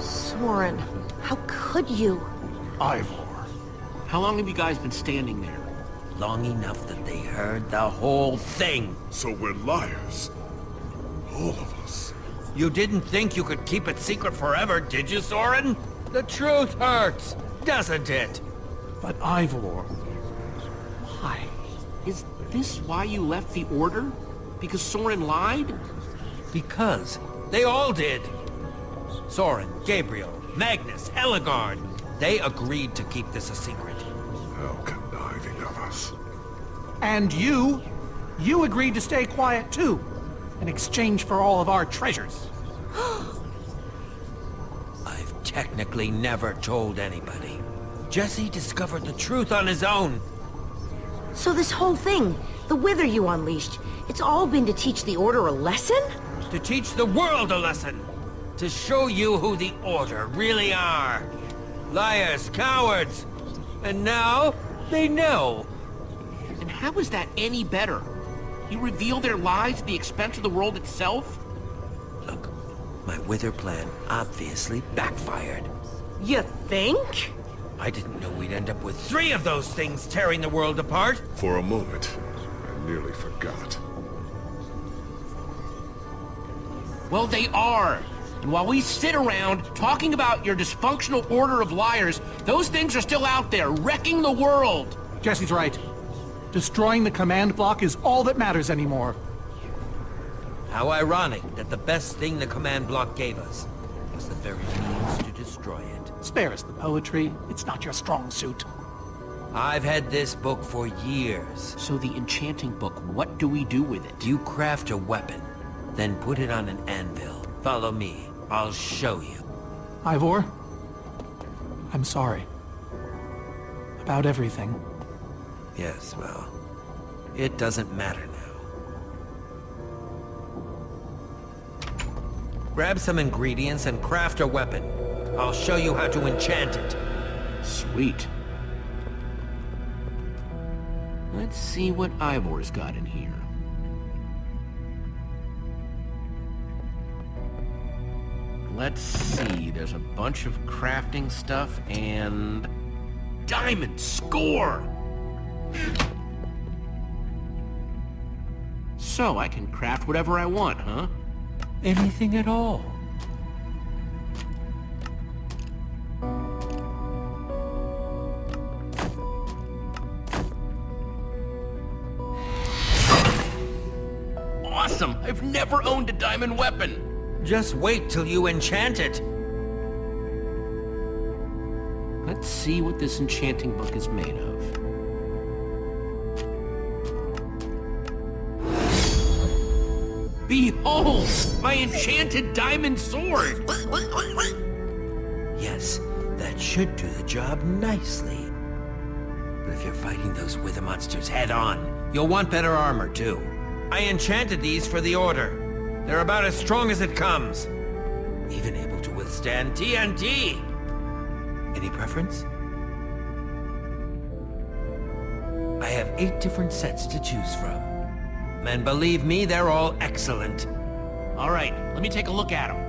Soren, how could you? Ivor. How long have you guys been standing there? Long enough that they heard the whole thing. So we're liars. All of us. You didn't think you could keep it secret forever, did you, Soren? The truth hurts, doesn't it? But Ivor, why? Is this why you left the Order? Because Soren lied? Because they all did. Soren, Gabriel, Magnus, Ellegaard. They agreed to keep this a secret. How conniving of us. And you agreed to stay quiet too, in exchange for all of our treasures. I've technically never told anybody. Jesse discovered the truth on his own. So this whole thing, the Wither you unleashed, it's all been to teach the Order a lesson? To teach the world a lesson. To show you who the Order really are. Liars, cowards. And now, they know. And how is that any better? You reveal their lies at the expense of the world itself? Look, My Wither plan obviously backfired. You think? I didn't know we'd end up with 3 of those things tearing the world apart. For a moment, I nearly forgot. Well, they are. And while we sit around talking about your dysfunctional order of liars, those things are still out there, wrecking the world. Jesse's right. Destroying the command block is all that matters anymore. How ironic that the best thing the command block gave us was the very means to destroy it. Spare us the poetry. It's not your strong suit. I've had this book for years. So the enchanting book, what do we do with it? You craft a weapon, then put it on an anvil. Follow me. I'll show you. Ivor, I'm sorry. About everything. Yes, well, it doesn't matter now. Grab some ingredients and craft a weapon. I'll show you how to enchant it. Sweet. Let's see what Ivor's got in here. Let's see, there's a bunch of crafting stuff and... Diamond score! So I can craft whatever I want, huh? Anything at all. Awesome! I've never owned a diamond weapon! Just wait till you enchant it. Let's see what this enchanting book is made of. Behold! My enchanted diamond sword! Yes, that should do the job nicely. But if you're fighting those wither monsters head-on, you'll want better armor, too. I enchanted these for the Order. They're about as strong as it comes. Even able to withstand TNT. Any preference? I have 8 different sets to choose from. And believe me, they're all excellent. All right, let me take a look at them.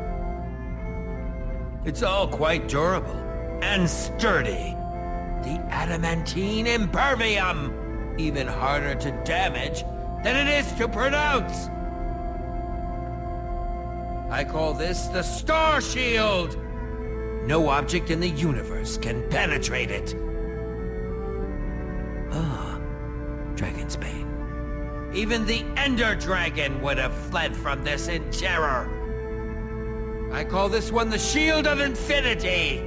It's all quite durable and sturdy. The adamantine impervium! Even harder to damage than it is to pronounce! I call this the Star Shield! No object in the universe can penetrate it. Ah, Dragon's Bane. Even the Ender Dragon would have fled from this in terror. I call this one the Shield of Infinity!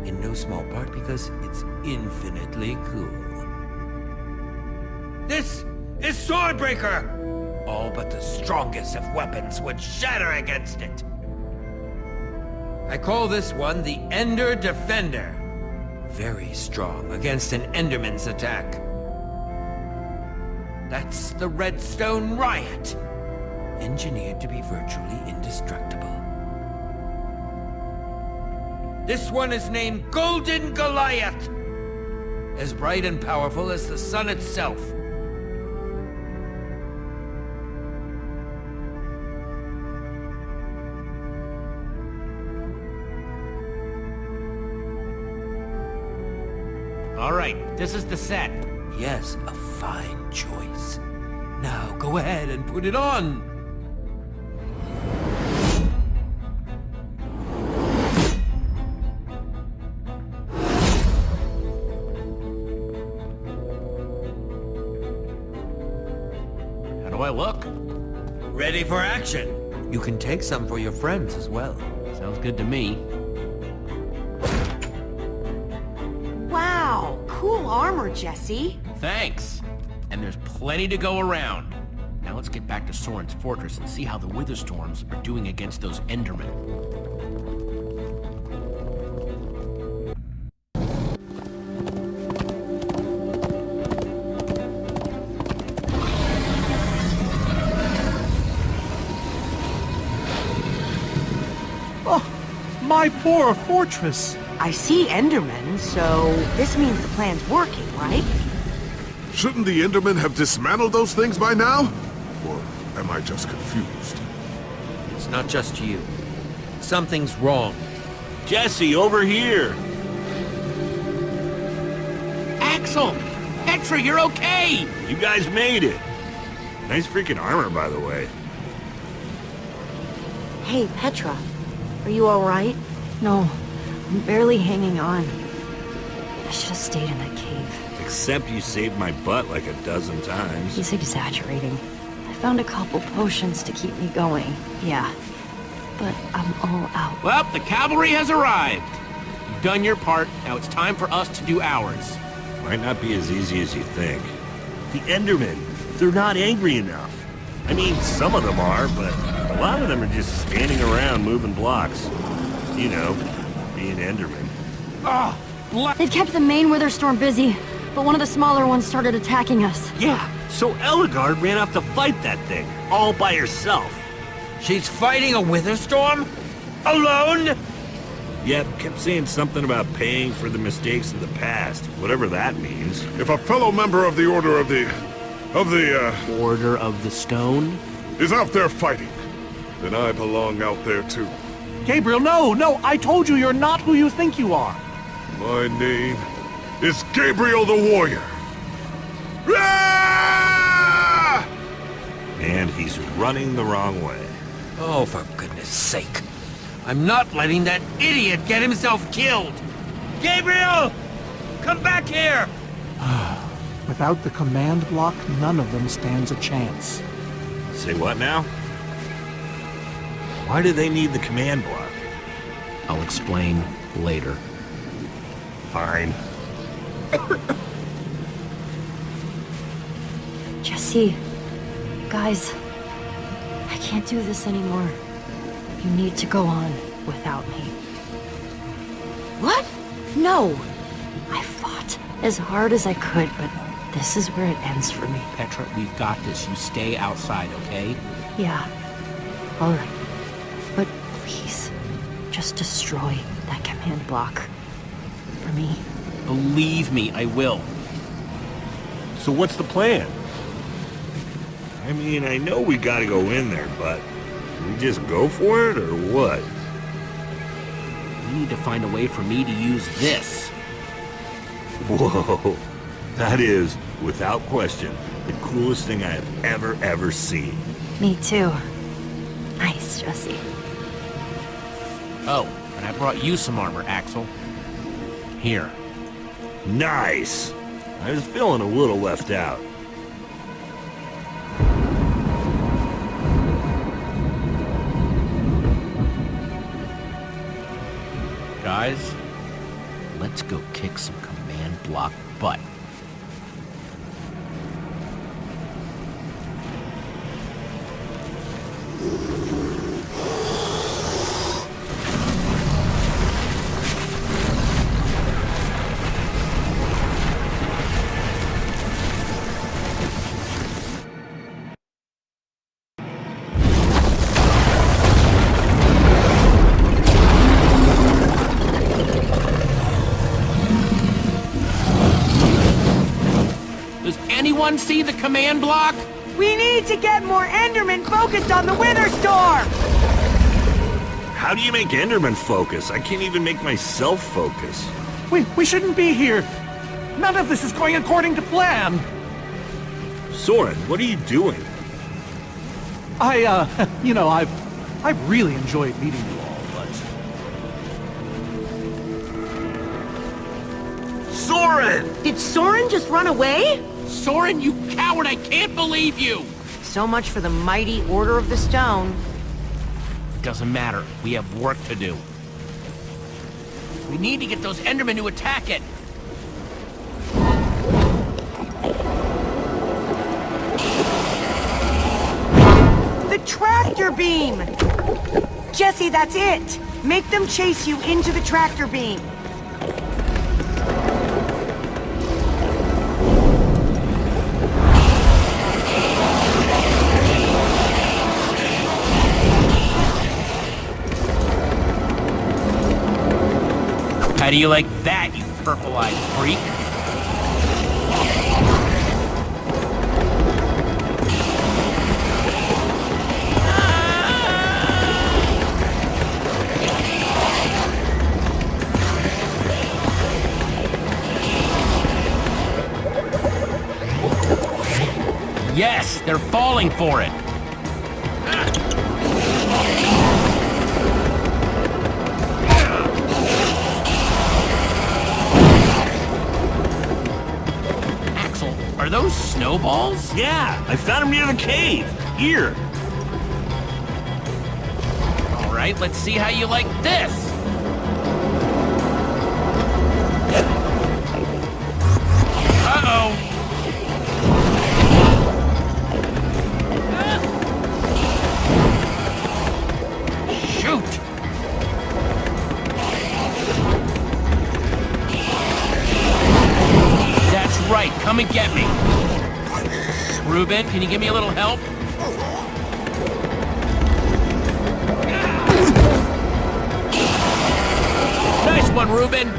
In no small part because it's infinitely cool. This is Swordbreaker! All but the strongest of weapons would shatter against it. I call this one the Ender Defender. Very strong against an Enderman's attack. That's the Redstone Riot. Engineered to be virtually indestructible. This one is named Golden Goliath. As bright and powerful as the sun itself. All right, this is the set. Yes, a fine choice. Now go ahead and put it on. How do I look? Ready for action. You can take some for your friends as well. Sounds good to me. Wow, cool armor, Jesse. Thanks. And there's plenty to go around. Now let's get back to Soren's fortress and see how the Witherstorms are doing against those Endermen. My poor fortress! I see Endermen, so this means the plan's working, right? Shouldn't the Endermen have dismantled those things by now? Or am I just confused? It's not just you. Something's wrong. Jesse, over here! Axel! Petra, you're okay! You guys made it! Nice freaking armor, by the way. Hey, Petra. Are you alright? No, I'm barely hanging on. I should have stayed in that cave. Except you saved my butt like a dozen times. He's exaggerating. I found a couple potions to keep me going, yeah. But I'm all out. Well, the cavalry has arrived. You've done your part, now it's time for us to do ours. Might not be as easy as you think. The Endermen, they're not angry enough. I mean, some of them are, but a lot of them are just standing around moving blocks. You know, being Endermen. They've kept the main Witherstorm busy, but one of the smaller ones started attacking us. Yeah, so Ellegaard ran off to fight that thing, all by herself. She's fighting a Witherstorm? Alone? Yep, kept saying something about paying for the mistakes of the past, whatever that means. If a fellow member of the Order of the Order of the Stone? is out there fighting, then I belong out there too. Gabriel, no! I told you you're not who you think you are. My name is Gabriel the Warrior. Ah! And he's running the wrong way. Oh, for goodness sake. I'm not letting that idiot get himself killed! Gabriel! Come back here! Without the command block, none of them stands a chance. Say what now? Why do they need the command block? I'll explain later. Fine. Jesse, guys, I can't do this anymore. You need to go on without me. What? No! I fought as hard as I could, but this is where it ends for me. Petra, we've got this. You stay outside, okay? Yeah, all right. But please, just destroy that command block. For me. Believe me, I will. So what's the plan? I mean, I know we gotta go in there, but we just go for it, or what? We need to find a way for me to use this. Whoa. That is, without question, the coolest thing I have ever seen. Me too. Nice, Jesse. Oh, and I brought you some armor, Axel. Here. Nice! I was feeling a little left out. Guys, let's go kick some command block butt. Anyone see the command block? We need to get more Endermen focused on the Witherstorm! How do you make Enderman focus? I can't even make myself focus. We shouldn't be here. None of this is going according to plan. Soren, what are you doing? I've really enjoyed meeting you all, but... Soren! Did Soren just run away? Soren, you coward! I can't believe you! So much for the mighty Order of the Stone. Doesn't matter. We have work to do. We need to get those Endermen to attack it. The tractor beam! Jesse, that's it! Make them chase you into the tractor beam. How do you like that, you purple-eyed freak? Yes, they're falling for it. Axel, are those snowballs? Yeah, I found them near the cave. Here. All right, let's see how you like this. Uh-oh. Shoot. That's right, come and get me. Reuben, can you give me a little help? Nice one, Reuben.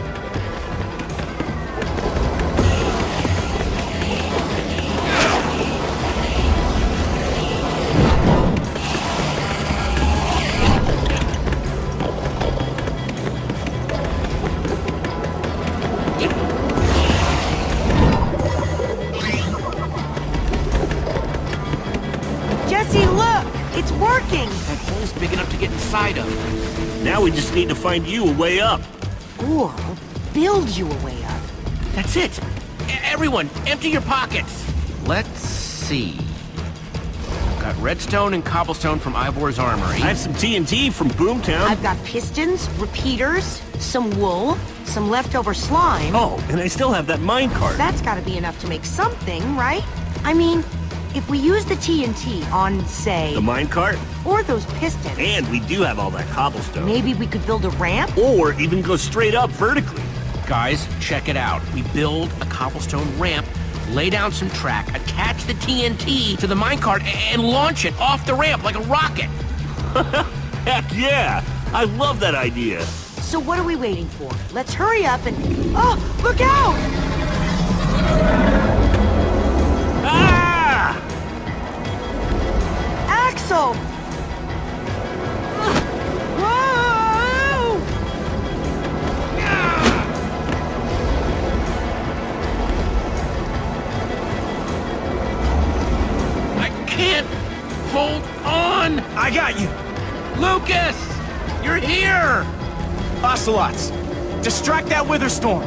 Jesse, look! It's working! That hole's big enough to get inside of. Now we just need to find you a way up. Or build you a way up. That's it. Everyone, empty your pockets. Let's see. Got redstone and cobblestone from Ivor's armory. I have some TNT from Boomtown. I've got pistons, repeaters, some wool, some leftover slime. Oh, and I still have that minecart. That's gotta be enough to make something, right? I mean, if we use the TNT on, say... The minecart? Or those pistons... And we do have all that cobblestone. Maybe we could build a ramp? Or even go straight up vertically. Guys, check it out. We build a cobblestone ramp, lay down some track, attach the TNT to the minecart, and launch it off the ramp like a rocket. Heck yeah! I love that idea. So what are we waiting for? Let's hurry up and... Oh, look out! Ah! Axel! Whoa! I can't hold on. I got you! Lucas, you're here. Ocelots! Distract that Wither Storm!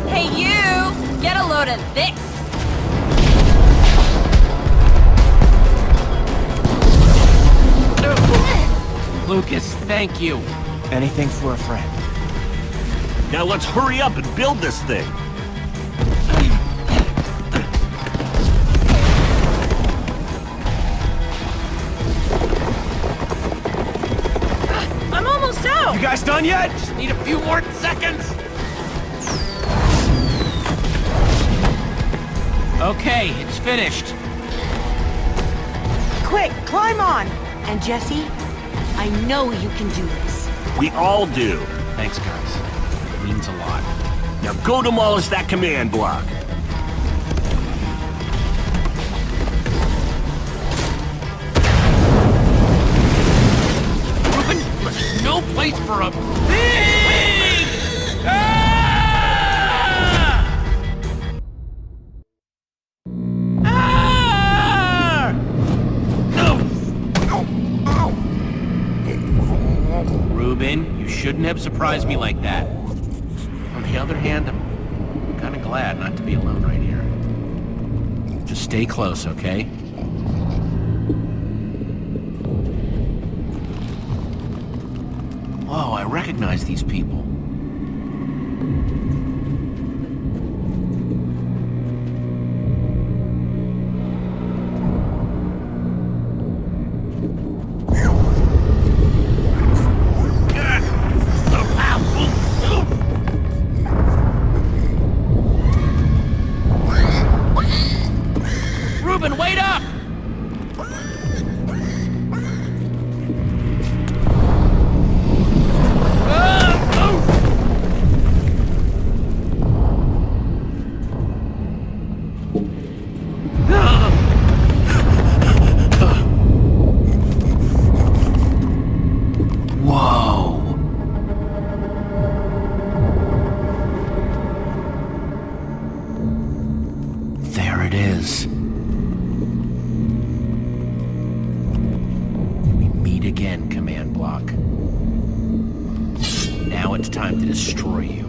Hey, you! Get a load of this! Lucas, thank you. Anything for a friend. Now let's hurry up and build this thing. I'm almost out! You guys done yet? Just need a few more seconds. Okay, it's finished. Quick, climb on! And Jesse, I know you can do this. We all do. Thanks, guys. It means a lot. Now go demolish that command block. Reuben, there's no place for a pig! Ah! Ah! Reuben, you shouldn't have surprised me like that. On the other hand, I'm kind of glad not to be alone right here. Just stay close, okay? Whoa, I recognize these people. Reuben, wait up! Whoa! There it is. time to destroy you.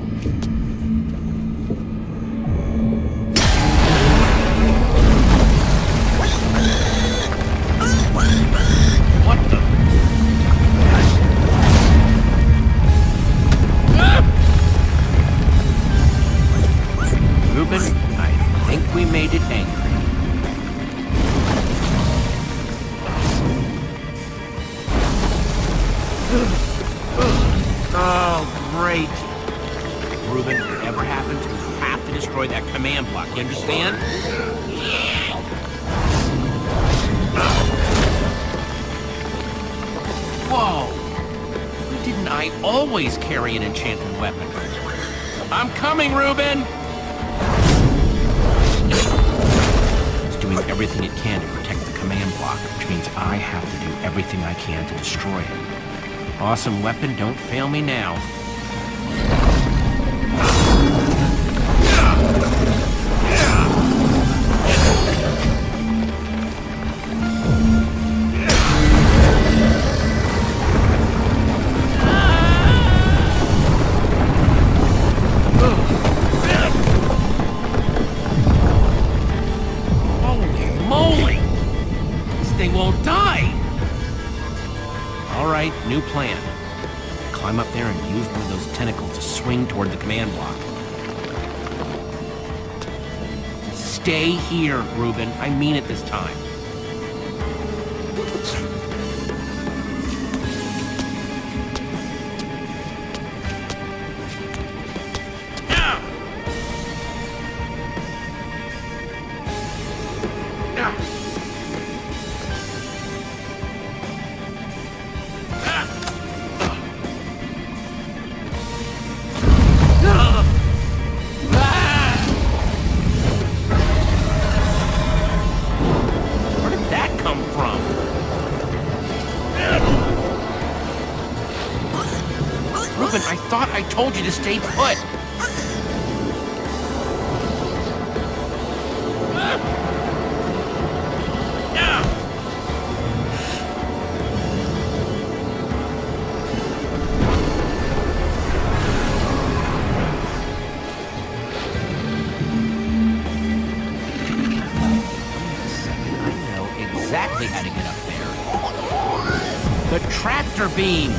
What the? Reuben, I think we made it angry. Oh, great. Reuben, whatever happens, we have to destroy that command block, you understand? Whoa! Why didn't I always carry an enchanted weapon? I'm coming, Reuben! It's doing everything it can to protect the command block, which means I have to do everything I can to destroy it. Awesome weapon, don't fail me now. Holy moly! This thing won't die! All right, new plan. Climb up there and use one of those tentacles to swing toward the command block. Stay here, Reuben. I mean it this time. I thought I told you to stay put. I know exactly how to get up there. The tractor beam.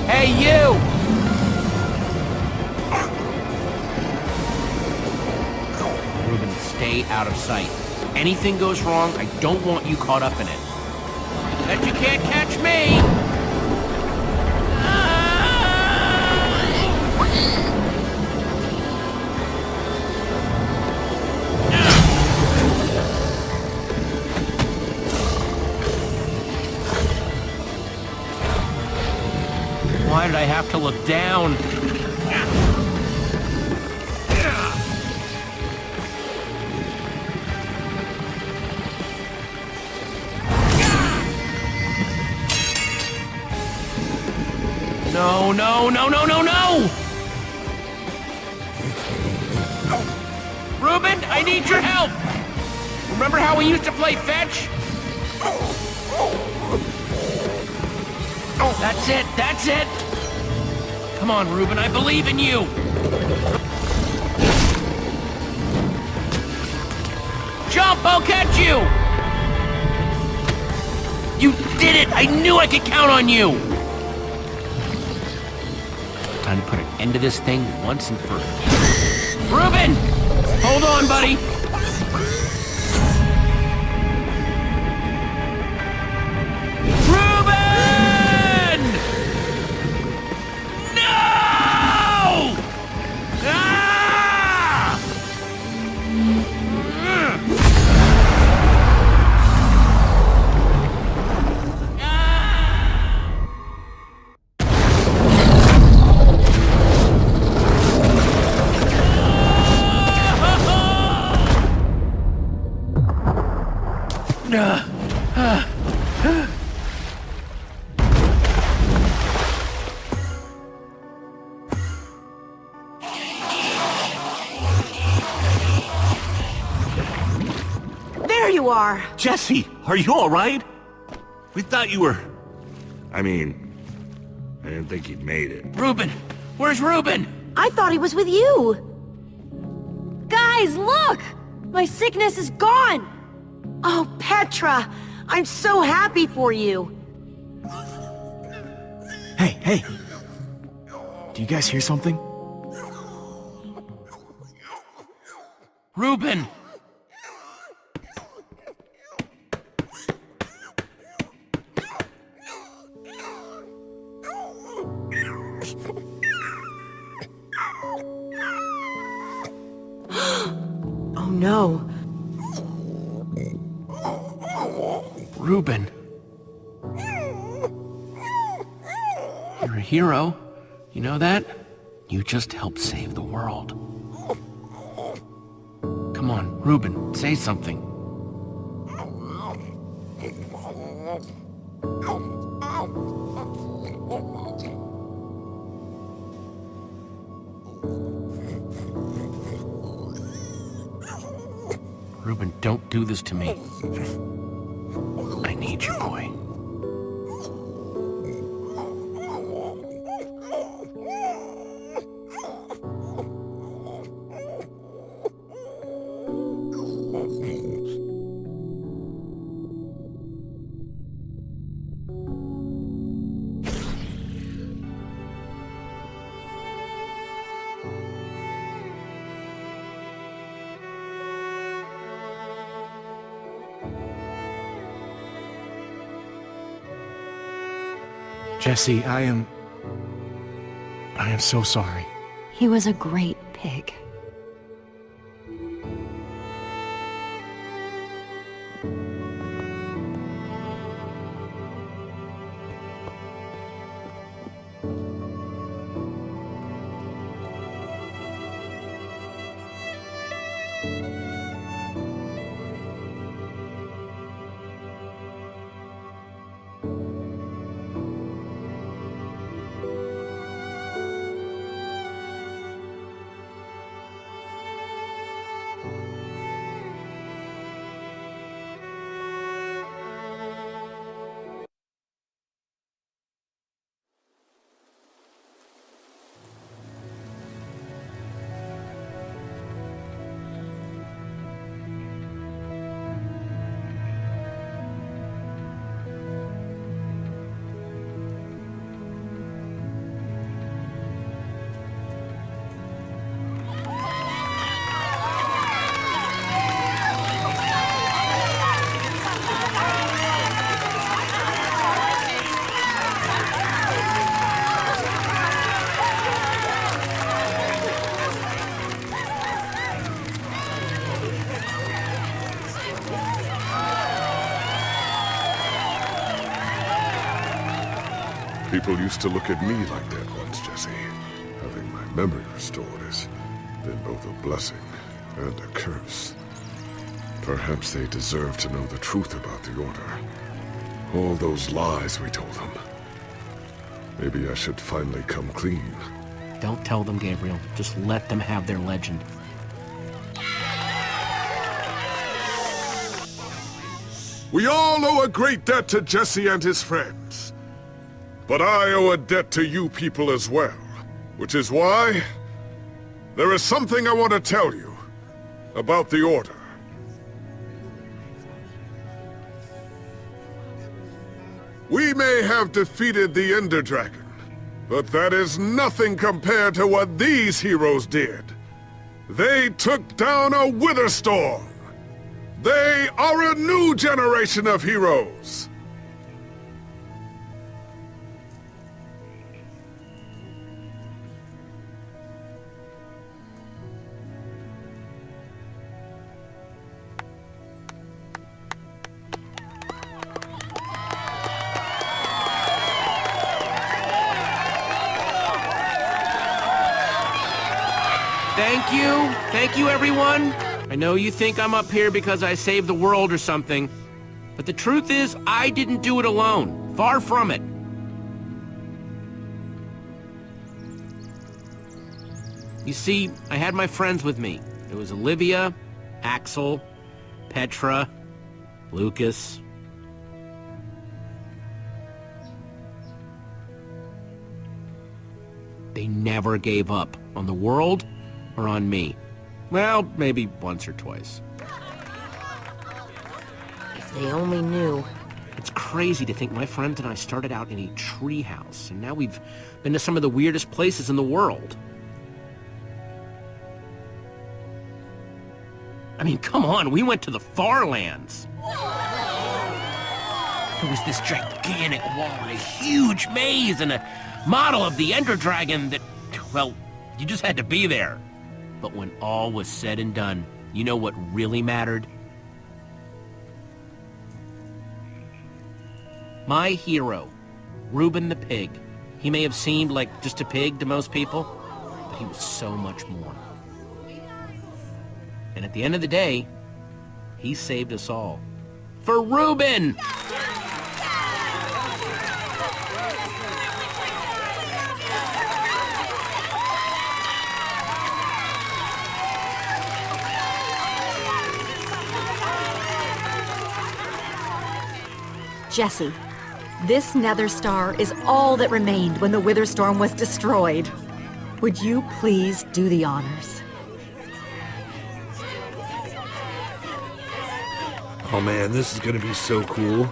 Hey, you! Reuben, stay out of sight. Anything goes wrong, I don't want you caught up in it. Bet you can't catch me! Why did I have to look down? No, no, no, no, no, no! Reuben, I need your help! Remember how we used to play fetch? That's it, that's it! Come on, Reuben, I believe in you! Jump, I'll catch you! You did it! I knew I could count on you! Time to put an end to this thing once and for all. Reuben! Hold on, buddy! There you are! Jesse, are you all right? We thought you were... I mean, I didn't think you'd made it. Reuben, Where's Reuben? I thought he was with you. Guys, look! My sickness is gone! Oh, Petra! I'm so happy for you. Hey! Do you guys hear something? Reuben! Oh no. Reuben. You're a hero. You know that? You just helped save the world. Come on, Reuben, say something. Reuben, don't do this to me. I need you, boy. Jesse, I am so sorry. He was a great pig. People used to look at me like that once, Jesse. Having my memory restored has been both a blessing and a curse. Perhaps they deserve to know the truth about the Order. All those lies we told them. Maybe I should finally come clean. Don't tell them, Gabriel. Just let them have their legend. We all owe a great debt to Jesse and his friends. But I owe a debt to you people as well. Which is why there is something I want to tell you about the Order. We may have defeated the Ender Dragon, but that is nothing compared to what these heroes did. They took down a Witherstorm. They are a new generation of heroes. Thank you, everyone. I know you think I'm up here because I saved the world or something, but the truth is, I didn't do it alone. Far from it. You see, I had my friends with me. It was Olivia, Axel, Petra, Lucas. they never gave up on the world or on me. Well, maybe once or twice. If they only knew. It's crazy to think my friends and I started out in a treehouse, and now we've been to some of the weirdest places in the world. I mean, come on, we went to the Farlands. There was this gigantic wall and a huge maze and a model of the Ender Dragon that, well, you just had to be there. But when all was said and done, you know what really mattered? My hero, Reuben the Pig. He may have seemed like just a pig to most people, but he was so much more. And at the end of the day, he saved us all. For Reuben! Jesse, this Nether Star is all that remained when the Witherstorm was destroyed. Would you please do the honors? Oh man, this is gonna be so cool.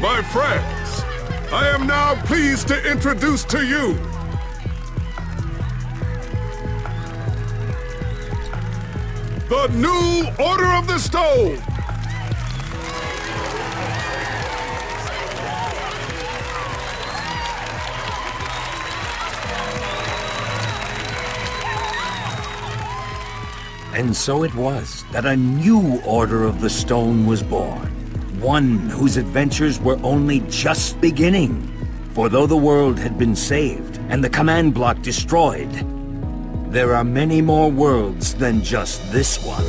My friends, I am now pleased to introduce to you the new Order of the Stone. And so it was that a new Order of the Stone was born. One whose adventures were only just beginning. For though the world had been saved and the command block destroyed, there are many more worlds than just this one.